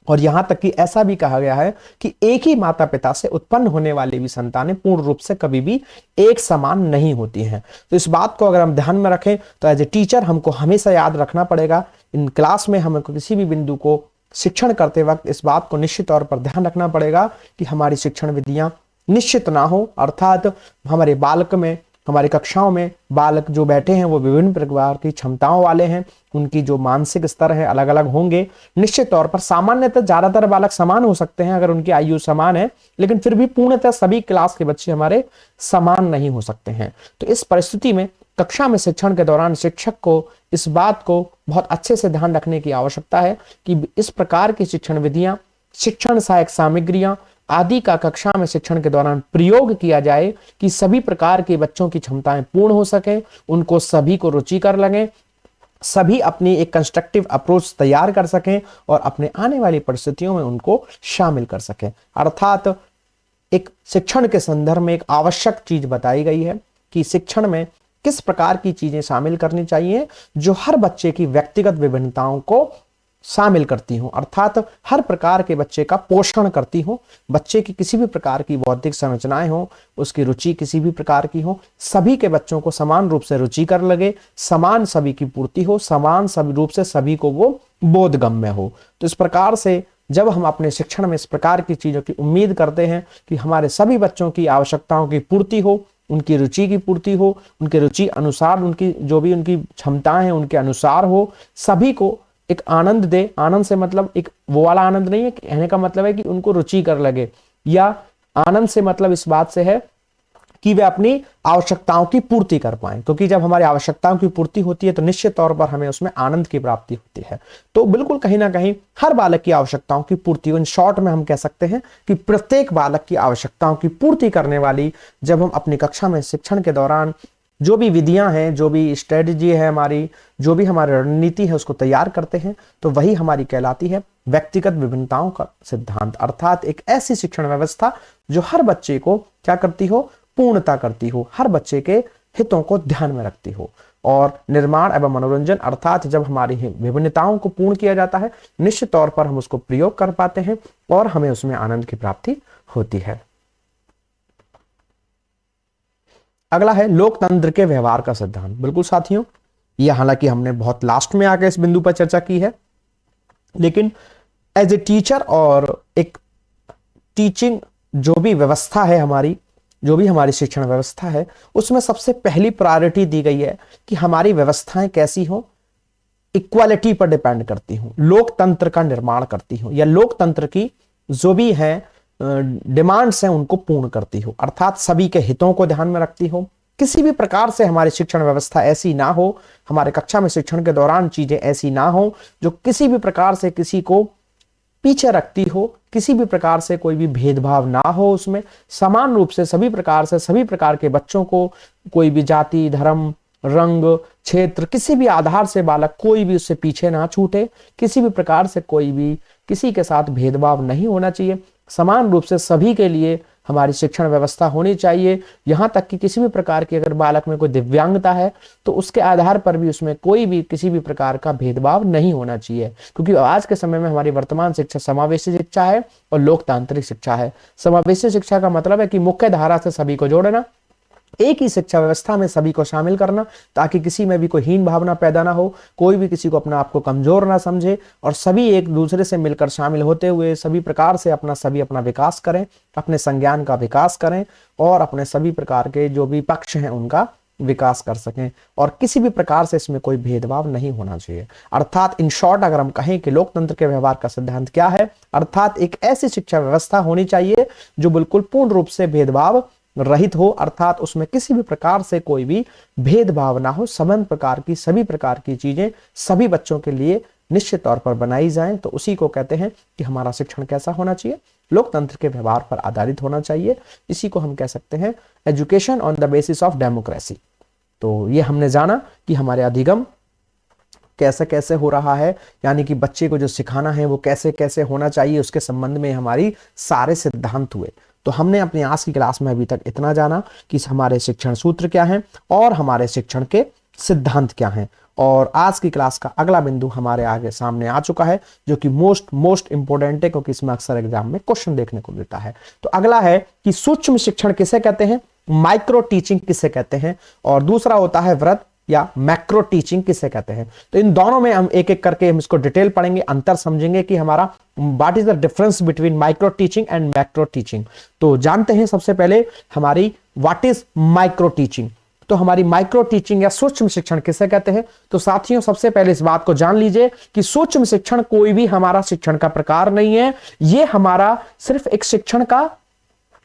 और यहां तक कि ऐसा भी कहा गया है कि एक ही माता पिता से उत्पन्न होने वाली भी संतानें पूर्ण रूप से कभी भी एक समान नहीं होती हैं। तो इस बात को अगर हम ध्यान में रखें तो एज ए टीचर हमको हमेशा याद रखना पड़ेगा, इन क्लास में हमको किसी भी बिंदु को शिक्षण करते वक्त इस बात को निश्चित तौर पर ध्यान रखना पड़ेगा कि हमारी शिक्षण विधियां निश्चित ना हो, अर्थात हमारे बालक में, हमारी कक्षाओं में बालक जो बैठे हैं वो विभिन्न प्रकार की क्षमताओं वाले हैं, उनकी जो मानसिक स्तर है अलग अलग होंगे। निश्चित तौर पर सामान्यतः ज्यादातर बालक समान हो सकते हैं अगर उनकी आयु समान है, लेकिन फिर भी पूर्णतः सभी क्लास के बच्चे हमारे समान नहीं हो सकते हैं। तो इस परिस्थिति में कक्षा में शिक्षण के दौरान शिक्षक को इस बात को बहुत अच्छे से ध्यान रखने की आवश्यकता है कि इस प्रकार की शिक्षण विधियां, शिक्षण सहायक सामग्रियां आदि का कक्षा में शिक्षण के दौरान प्रयोग किया जाए कि सभी प्रकार के बच्चों की क्षमताएं पूर्ण हो सके, उनको सभी को रुचिकर लगे, सभी अपनी एक कंस्ट्रक्टिव अप्रोच तैयार कर सकें और अपने आने वाली परिस्थितियों में उनको शामिल कर सकें। अर्थात एक शिक्षण के संदर्भ में एक आवश्यक चीज बताई गई है कि शिक्षण में किस प्रकार की चीजें शामिल करनी चाहिए जो हर बच्चे की व्यक्तिगत विभिन्नताओं को शामिल करती हूं, अर्थात हर प्रकार के बच्चे का पोषण करती हूं। बच्चे की किसी भी प्रकार की बौद्धिक संरचनाएं हो, उसकी रुचि किसी भी प्रकार की हो, सभी के बच्चों को समान रूप से रुचिकर लगे, समान सभी की पूर्ति हो, समान सभी रूप से सभी को वो बोधगम्य हो। तो इस प्रकार से जब हम अपने शिक्षण में इस प्रकार की चीजों की उम्मीद करते हैं कि हमारे सभी बच्चों की आवश्यकताओं की पूर्ति हो, उनकी रुचि की पूर्ति हो, उनके रुचि अनुसार उनकी जो भी उनकी क्षमताएं हैं उनके अनुसार हो, सभी को एक आनंद दे। आनंद से मतलब एक वो वाला आनंद नहीं है, कहने का मतलब है कि उनको रुचि कर लगे, या आनंद से मतलब इस बात से है कि वे अपनी आवश्यकताओं की पूर्ति कर पाएं, क्योंकि जब हमारी आवश्यकताओं की पूर्ति होती है तो निश्चित तौर पर हमें उसमें आनंद की प्राप्ति होती है। तो बिल्कुल कहीं ना कहीं हर बालक की आवश्यकताओं की पूर्ति, इन शॉर्ट में हम कह सकते हैं कि प्रत्येक बालक की आवश्यकताओं की पूर्ति करने वाली जब हम अपनी कक्षा में शिक्षण के दौरान जो भी विधियां हैं, जो भी स्ट्रेटजी है हमारी, जो भी हमारी रणनीति है उसको तैयार करते हैं, तो वही हमारी कहलाती है व्यक्तिगत विभिन्नताओं का सिद्धांत। अर्थात एक ऐसी शिक्षण व्यवस्था जो हर बच्चे को क्या करती हो, पूर्णता करती हो, हर बच्चे के हितों को ध्यान में रखती हो। और निर्माण एवं मनोरंजन, अर्थात जब हमारी विभिन्नताओं को पूर्ण किया जाता है निश्चित तौर पर हम उसको प्रयोग कर पाते हैं और हमें उसमें आनंद की प्राप्ति होती है। अगला है लोकतंत्र के व्यवहार का सिद्धांत। बिल्कुल साथियों, यह हालांकि हमने बहुत लास्ट में आकर इस बिंदु पर चर्चा की है, लेकिन एज ए टीचर और एक टीचिंग जो भी व्यवस्था है हमारी, जो भी हमारी शिक्षण व्यवस्था है, उसमें सबसे पहली प्रायोरिटी दी गई है कि हमारी व्यवस्थाएं कैसी हो, इक्वालिटी पर डिपेंड करती हूं, लोकतंत्र का निर्माण करती हूं, या लोकतंत्र की जो भी है डिमांड्स हैं उनको पूर्ण करती हो, अर्थात सभी के हितों को ध्यान में रखती हो। किसी भी प्रकार से हमारी शिक्षण व्यवस्था ऐसी ना हो, हमारे कक्षा में शिक्षण के दौरान चीजें ऐसी ना हो जो किसी भी प्रकार से किसी को पीछे रखती हो, किसी भी प्रकार से कोई भी भेदभाव ना हो, उसमें समान रूप से सभी प्रकार से सभी प्रकार के बच्चों को, कोई भी जाति, धर्म, रंग, क्षेत्र, किसी भी आधार से बालक कोई भी उससे पीछे ना छूटे, किसी भी प्रकार से कोई भी किसी के साथ भेदभाव नहीं होना चाहिए, समान रूप से सभी के लिए हमारी शिक्षण व्यवस्था होनी चाहिए। यहां तक कि किसी भी प्रकार की अगर बालक में कोई दिव्यांगता है तो उसके आधार पर भी उसमें कोई भी किसी भी प्रकार का भेदभाव नहीं होना चाहिए, क्योंकि आज के समय में हमारी वर्तमान शिक्षा समावेशी शिक्षा है और लोकतांत्रिक शिक्षा है। समावेशी शिक्षा का मतलब है कि मुख्य धारा से सभी को जोड़ना, एक ही शिक्षा व्यवस्था में सभी को शामिल करना, ताकि किसी में भी कोई हीन भावना पैदा ना हो, कोई भी किसी को अपना आप को कमजोर ना समझे, और सभी एक दूसरे से मिलकर शामिल होते हुए सभी प्रकार से अपना विकास करें, अपने संज्ञान का विकास करें और अपने सभी प्रकार के जो भी पक्ष हैं उनका विकास कर सकें, और किसी भी प्रकार से इसमें कोई भेदभाव नहीं होना चाहिए। अर्थात इन शॉर्ट अगर हम कहें कि लोकतंत्र के व्यवहार का सिद्धांत क्या है, अर्थात एक ऐसी शिक्षा व्यवस्था होनी चाहिए जो बिल्कुल पूर्ण रूप से भेदभाव रहित हो, अर्थात उसमें किसी भी प्रकार से कोई भी भेदभाव ना हो, सभी प्रकार की चीजें सभी बच्चों के लिए निश्चित तौर पर बनाई जाएं, तो उसी को कहते हैं कि हमारा शिक्षण कैसा होना चाहिए, लोकतंत्र के व्यवहार पर आधारित होना चाहिए। इसी को हम कह सकते हैं education on the basis of democracy. तो ये हमने जाना कि हमारे अधिगम कैसे कैसे हो रहा है, यानी कि बच्चे को जो सिखाना है वो कैसे कैसे होना चाहिए, उसके संबंध में हमारी सारे सिद्धांत हुए। तो हमने अपनी आज की क्लास में अभी तक इतना जाना कि हमारे शिक्षण सूत्र क्या हैं और हमारे शिक्षण के सिद्धांत क्या हैं, और आज की क्लास का अगला बिंदु हमारे आगे सामने आ चुका है जो कि मोस्ट इंपोर्टेंट है, क्योंकि इसमें अक्सर एग्जाम में क्वेश्चन देखने को मिलता है। तो अगला है कि सूक्ष्म शिक्षण किसे कहते हैं, माइक्रो टीचिंग किसे कहते हैं, और दूसरा होता है व्रत या मैक्रो टीचिंग किसे कहते हैं। तो इन दोनों में हम एक एक करके हम इसको डिटेल पढ़ेंगे, अंतर समझेंगे कि हमारा what is the difference between micro teaching and macro teaching. तो जानते हैं सबसे पहले हमारी व्हाट इज माइक्रो टीचिंग। तो हमारी माइक्रो टीचिंग या सूक्ष्म शिक्षण किसे कहते हैं। तो साथियों सबसे पहले इस बात को जान लीजिए कि सूक्ष्म शिक्षण कोई भी हमारा शिक्षण का प्रकार नहीं है, ये हमारा सिर्फ एक शिक्षण का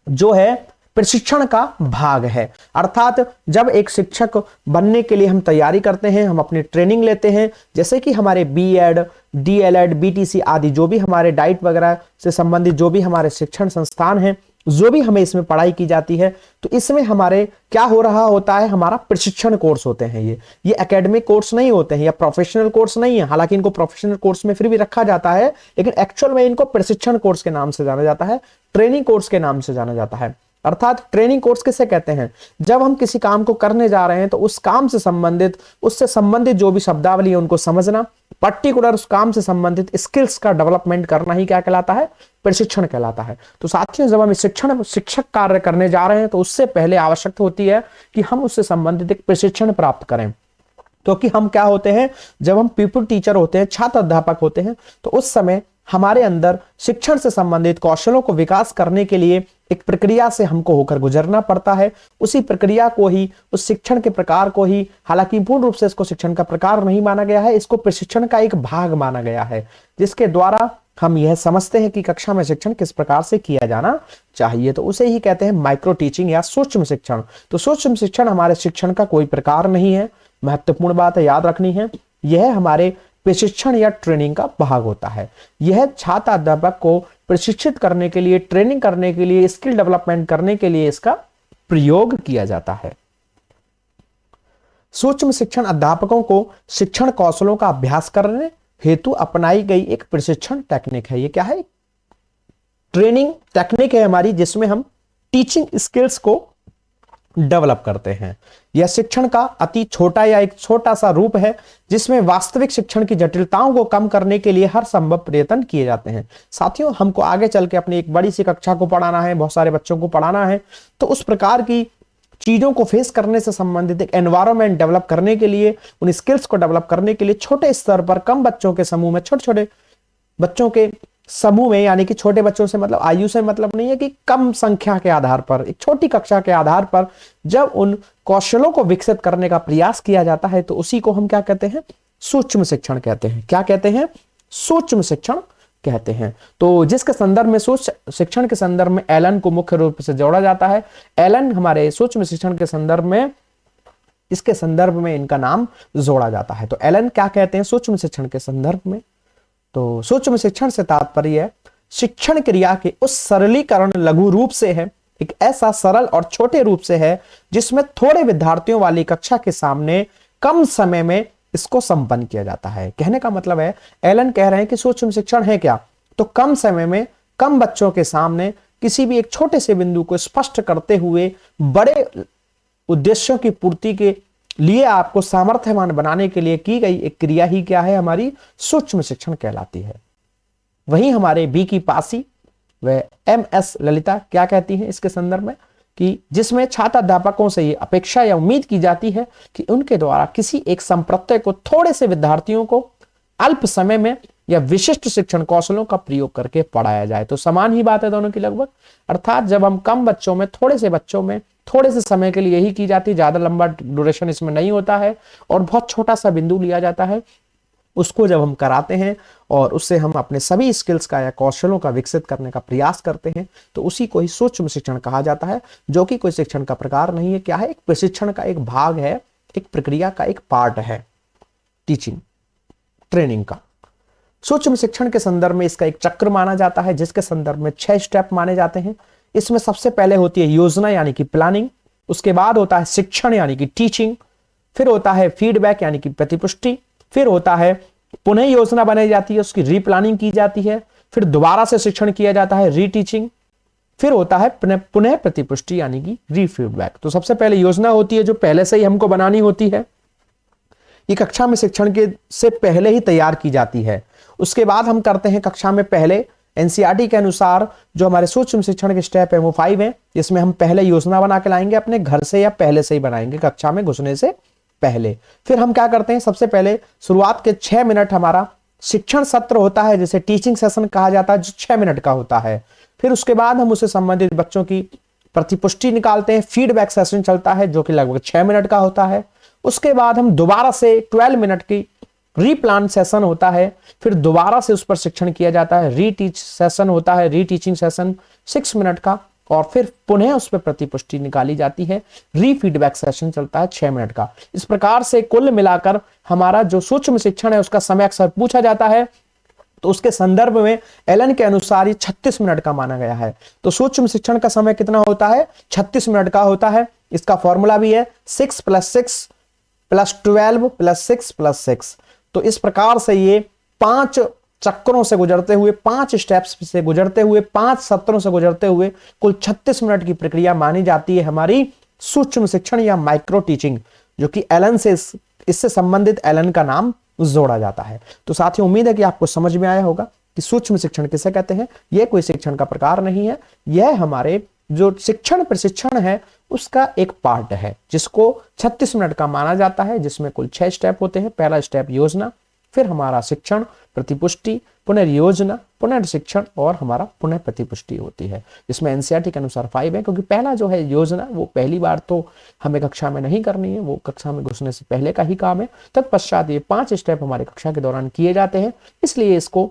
जो है प्रशिक्षण का भाग है। अर्थात जब एक शिक्षक बनने के लिए हम तैयारी करते हैं, हम अपनी ट्रेनिंग लेते हैं, जैसे कि हमारे बीएड, डीएलएड, बीटीसी आदि जो भी हमारे डाइट वगैरह से संबंधित जो भी हमारे शिक्षण संस्थान हैं, जो भी हमें इसमें पढ़ाई की जाती है, तो इसमें हमारे क्या हो रहा होता है, हमारा प्रशिक्षण कोर्स होते हैं। ये एकेडमिक कोर्स नहीं होते हैं या प्रोफेशनल कोर्स नहीं है। हालांकि इनको प्रोफेशनल कोर्स में फिर भी रखा जाता है, लेकिन एक्चुअल में इनको प्रशिक्षण कोर्स के नाम से जाना जाता है, ट्रेनिंग कोर्स के नाम से जाना जाता है। अर्थात ट्रेनिंग कोर्स किसे कहते हैं, जब हम किसी काम को करने जा रहे हैं तो उस काम से संबंधित, उससे संबंधित जो भी शब्दावली है उनको समझना, पर्टिकुलर उस काम से संबंधित स्किल्स का डेवलपमेंट करना ही क्या कहलाता है, प्रशिक्षण कहलाता है। तो साथियों जब हम शिक्षक कार्य करने जा रहे हैं तो उससे पहले आवश्यकता होती है कि हम उससे संबंधित एक प्रशिक्षण प्राप्त करें। तो कि हम क्या होते हैं, जब हम पीपल टीचर होते हैं, छात्र अध्यापक होते हैं, तो उस समय हमारे अंदर शिक्षण से संबंधित कौशलों को विकास करने के लिए एक प्रक्रिया से हमको होकर गुजरना पड़ता है। उसी प्रक्रिया को ही, उस शिक्षण के प्रकार को ही, हालांकि पूर्ण रूप से इसको शिक्षण का प्रकार नहीं माना गया है, इसको प्रशिक्षण का एक भाग माना गया है, जिसके द्वारा हम यह समझते हैं कि कक्षा में शिक्षण किस प्रकार से किया जाना चाहिए। तो उसे ही कहते हैं माइक्रो टीचिंग या सूक्ष्म शिक्षण। तो सूक्ष्म शिक्षण हमारे शिक्षण का कोई प्रकार नहीं है, महत्वपूर्ण बात है, याद रखनी है। यह हमारे प्रशिक्षण या ट्रेनिंग का भाग होता है। यह छात्र अध्यापक को प्रशिक्षित करने के लिए, ट्रेनिंग करने के लिए, स्किल डेवलपमेंट करने के लिए इसका प्रयोग किया जाता है। सूक्ष्म शिक्षण अध्यापकों को शिक्षण कौशलों का अभ्यास करने हेतु अपनाई गई एक प्रशिक्षण टेक्निक है। ये क्या है? ट्रेनिंग टेक्निक है हमारी, जिसमें हम टीचिंग स्किल्स को डेवलप करते हैं। यह शिक्षण का अति छोटा या एक छोटा सा रूप है, जिसमें वास्तविक शिक्षण की जटिलताओं को कम करने के लिए हर संभव प्रयत्न किए जाते हैं। साथियों, हमको आगे चल के अपनी एक बड़ी सी कक्षा को पढ़ाना है, बहुत सारे बच्चों को पढ़ाना है, तो उस प्रकार की चीजों को फेस करने से संबंधित एक एनवायरनमेंट डेवलप करने के लिए, उन स्किल्स को डेवलप करने के लिए छोटे स्तर पर, कम बच्चों के समूह में, छोटे छोटे बच्चों के समूह में, यानी कि छोटे बच्चों से मतलब आयु से मतलब नहीं है, कि कम संख्या के आधार पर, एक छोटी कक्षा के आधार पर जब उन कौशलों को विकसित करने का प्रयास किया जाता है, तो उसी को हम क्या कहते हैं? सूक्ष्म शिक्षण कहते हैं। क्या कहते हैं? सूक्ष्म शिक्षण कहते हैं। तो जिसके संदर्भ में, सूक्ष्म शिक्षण के संदर्भ में एलन को मुख्य रूप से जोड़ा जाता है। एलन हमारे सूक्ष्म शिक्षण के संदर्भ में, इसके संदर्भ में इनका नाम जोड़ा जाता है। तो एलन क्या कहते हैं सूक्ष्म शिक्षण के संदर्भ में? तो सूक्ष्म शिक्षण से तात्पर्य शिक्षण क्रिया के उस सरलीकरण लघु रूप से है, एक ऐसा सरल और छोटे रूप से है जिसमें थोड़े विद्यार्थियों वाली कक्षा के सामने कम समय में इसको संपन्न किया जाता है। कहने का मतलब है, एलन कह रहे हैं कि सूक्ष्म शिक्षण है क्या? तो कम समय में, कम बच्चों के सामने किसी भी एक छोटे से बिंदु को स्पष्ट करते हुए बड़े उद्देश्यों की पूर्ति के लिए आपको सामर्थ्यवान बनाने के लिए की गई एक क्रिया ही क्या है? हमारी सूक्ष्म शिक्षण कहलाती है। वहीं हमारे बी की पासी व MS ललिता क्या कहती हैं इसके संदर्भ में, कि जिसमें छात्र अध्यापकों से ये अपेक्षा या उम्मीद की जाती है कि उनके द्वारा किसी एक संप्रदाय को थोड़े से विद्यार्थियों को अल्प समय में या विशिष्ट शिक्षण कौशलों का प्रयोग करके पढ़ाया जाए। तो समान ही बात है दोनों की लगभग, अर्थात जब हम कम बच्चों में, थोड़े से बच्चों में, थोड़े से समय के लिए यही की जाती, ज्यादा लंबा ड्यूरेशन इसमें नहीं होता है, और बहुत छोटा सा बिंदु लिया जाता है, उसको जब हम कराते हैं और उससे हम अपने सभी स्किल्स का या कौशलों का विकसित करने का प्रयास करते हैं, तो उसी को ही सूक्ष्म शिक्षण कहा जाता है, जो कि कोई शिक्षण का प्रकार नहीं है। क्या है? एक प्रशिक्षण का एक भाग है, एक प्रक्रिया का एक पार्ट है, टीचिंग ट्रेनिंग का। सूक्ष्म शिक्षण के संदर्भ में इसका एक चक्र माना जाता है, जिसके संदर्भ में 6 स्टेप माने जाते हैं। इसमें सबसे पहले होती है योजना यानी कि प्लानिंग, उसके बाद होता है शिक्षण यानी कि टीचिंग, फिर होता है फीडबैक यानी कि प्रतिपुष्टि, फिर होता है पुनः योजना बनाई जाती है, उसकी रीप्लानिंग की जाती है, फिर दोबारा से शिक्षण किया जाता है, रीटीचिंग, फिर होता है पुनः प्रतिपुष्टि यानी कि रीफीडबैक। तो सबसे पहले योजना होती है, जो पहले से ही हमको बनानी होती है, ये कक्षा में शिक्षण के से पहले ही तैयार की जाती है। उसके बाद हम करते हैं कक्षा में पहले एनसीईआरटी के अनुसार जो हमारे सूक्ष्म शिक्षण के स्टेप है वो 5 है, जिसमें हम पहले योजना बना के लाएंगे अपने घर से या पहले से ही बनाएंगे कक्षा में घुसने से पहले। फिर हम क्या करते हैं, सबसे पहले शुरुआत के 6 मिनट हमारा शिक्षण सत्र होता है, जिसे टीचिंग सेशन कहा जाता है, जो 6 मिनट का होता है। फिर उसके बाद हम उससे संबंधित बच्चों की प्रतिपुष्टि निकालते हैं, फीडबैक सेशन चलता है जो कि लगभग 6 मिनट का होता है। उसके बाद हम दोबारा से 12 मिनट की रीप्लान सेशन होता है, फिर दोबारा से उस पर शिक्षण किया जाता है, रीटीच सेशन होता है, रीटीचिंग सेशन 6 मिनट का, और फिर पुनः उस पर प्रतिपुष्टि निकाली जाती है, रीफीडबैक सेशन चलता है 6 मिनट का। इस प्रकार से कुल मिलाकर हमारा जो सूक्ष्म शिक्षण है उसका समय अक्सर पूछा जाता है, तो उसके संदर्भ में एलन के अनुसार ये 36 मिनट का माना गया है। तो सूक्ष्म शिक्षण का समय कितना होता है? 36 मिनट का होता है। इसका फॉर्मूला भी है 6 + 6 + 12 + 6 + 6। तो इस प्रकार से ये 5 चक्रों से गुजरते हुए, 5 स्टेप्स से गुजरते हुए, 5 सत्रों से गुजरते हुए कुल 36 मिनट की प्रक्रिया मानी जाती है हमारी सूक्ष्म शिक्षण या माइक्रो टीचिंग, जो कि एलन से, इससे संबंधित एलन का नाम जोड़ा जाता है। तो साथियों, उम्मीद है कि आपको समझ में आया होगा कि सूक्ष्म शिक्षण किसे कहते हैं। यह कोई शिक्षण का प्रकार नहीं है, यह हमारे जो शिक्षण प्रशिक्षण है उसका एक पार्ट है, जिसको 36 मिनट का माना जाता है, जिसमें कुल 6 स्टेप होते हैं। पहला स्टेप योजना, फिर हमारा शिक्षण, प्रतिपुष्टि, पुनर्योजना, पुनर्शिक्षण और हमारा पुनः प्रतिपुष्टि होती है। इसमें एनसीईआरटी के अनुसार 5 है, क्योंकि पहला जो है योजना वो पहली बार तो हमें कक्षा में नहीं करनी है, वो कक्षा में घुसने से पहले का ही काम है। तत्पश्चात ये 5 स्टेप हमारे कक्षा के दौरान किए जाते हैं, इसलिए इसको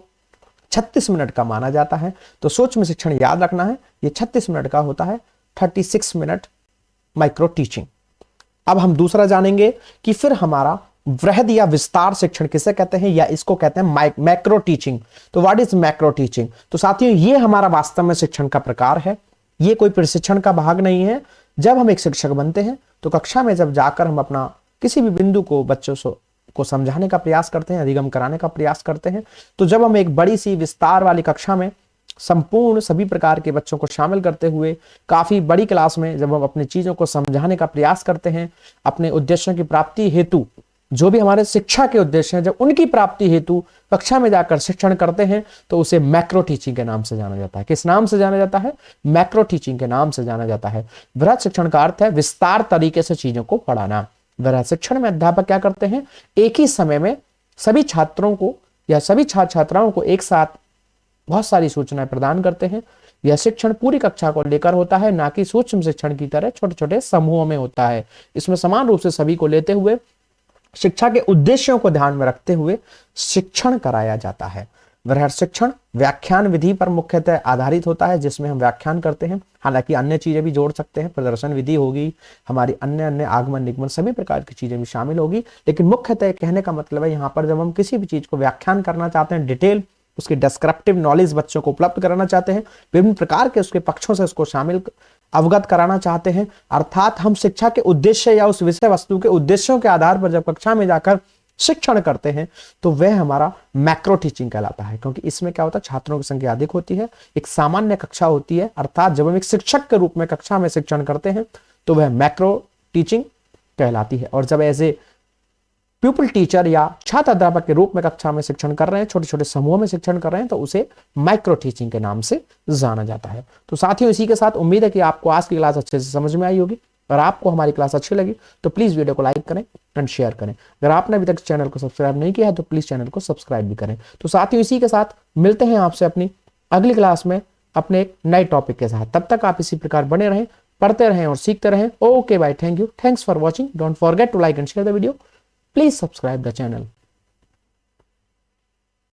36 मिनट का माना जाता है। तो सूक्ष्म शिक्षण याद रखना है, ये 36 मिनट का होता है, 36 मिनट माइक्रो टीचिंग। अब हम दूसरा जानेंगे कि फिर हमारा वृहद या विस्तार शिक्षण किसे कहते हैं, या इसको कहते हैं मैक्रो टीचिंग। तो व्हाट इज मैक्रो टीचिंग? तो साथियों, ये हमारा वास्तव में शिक्षण का प्रकार है, ये कोई प्रशिक्षण का भाग नहीं है। जब हम एक शिक्षक बनते हैं तो कक्षा में जब जाकर हम अपना किसी भी बिंदु को बच्चों को समझाने का प्रयास करते हैं, अधिगम कराने का प्रयास करते हैं, तो जब हम एक बड़ी सी विस्तार वाली कक्षा में संपूर्ण सभी प्रकार के बच्चों को शामिल करते हुए काफी बड़ी क्लास में जब हम अपनी चीजों को समझाने का प्रयास करते हैं, अपने उद्देश्यों की प्राप्ति हेतु, जो भी हमारे शिक्षा के उद्देश्य हैं, जब उनकी प्राप्ति हेतु कक्षा में जाकर शिक्षण करते हैं, तो उसे मैक्रो टीचिंग के नाम से जाना जाता है। किस नाम से जाना जाता है? मैक्रो टीचिंग के नाम से जाना जाता है। वृहद शिक्षण का अर्थ है विस्तार तरीके से चीजों को पढ़ाना। वृहद शिक्षण में अध्यापक क्या करते हैं? एक ही समय में सभी छात्रों को या सभी छात्र छात्राओं को एक साथ बहुत सारी सूचनाएं प्रदान करते हैं। यह शिक्षण पूरी कक्षा को लेकर होता है, ना कि सूक्ष्म शिक्षण की तरह छोटे छोटे समूहों में होता है। इसमें समान रूप से सभी को लेते हुए शिक्षा के उद्देश्यों को ध्यान में रखते हुए शिक्षण कराया जाता है। वृहद शिक्षण व्याख्यान विधि पर मुख्यतः आधारित होता है, जिसमें हम व्याख्यान करते हैं। हालांकि अन्य चीजें भी जोड़ सकते हैं, प्रदर्शन विधि होगी, हमारी अन्य आगमन निगमन सभी प्रकार की चीजें भी शामिल होगी, लेकिन मुख्यतः कहने का मतलब है यहाँ पर जब हम किसी भी चीज को व्याख्यान करना चाहते हैं, डिटेल उसकी डिस्क्रिप्टिव नॉलेज बच्चों को उपलब्ध कराना चाहते हैं, विभिन्न प्रकार के उसके पक्षों से उसको शामिल अवगत कराना चाहते हैं, अर्थात हम शिक्षा के उद्देश्य या उस विषय वस्तु के उद्देश्यों के आधार पर जब कक्षा में जाकर शिक्षण करते हैं, तो वह हमारा मैक्रो टीचिंग कहलाता है। क्योंकि इसमें क्या होता है, छात्रों की संख्या अधिक होती है, एक सामान्य कक्षा होती है, अर्थात जब हम एक शिक्षक के रूप में कक्षा में शिक्षण करते हैं तो वह मैक्रो टीचिंग कहलाती है। और जब ऐसे प्यूपल टीचर या छात्र अध्यापक के रूप में कक्षा में शिक्षण कर रहे हैं, छोटे छोटे समूहों में शिक्षण कर रहे हैं, तो उसे माइक्रो टीचिंग के नाम से जाना जाता है। तो साथियों, इसी के साथ उम्मीद है कि आपको आज की क्लास अच्छे से समझ में आई होगी। अगर आपको हमारी क्लास अच्छी लगी तो प्लीज वीडियो को लाइक करें एंड शेयर करें। अगर आपने अभी तक चैनल को सब्सक्राइब नहीं किया है तो प्लीज चैनल को सब्सक्राइब भी करें। तो साथियों, इसी के साथ मिलते हैं आपसे अपनी अगली क्लास में अपने एक नए टॉपिक के साथ। तब तक आप इसी प्रकार बने रहें, पढ़ते रहें और सीखते रहें। Okay bye, thank you, thanks for watching. Don't forget to like and share the video. Please subscribe the channel.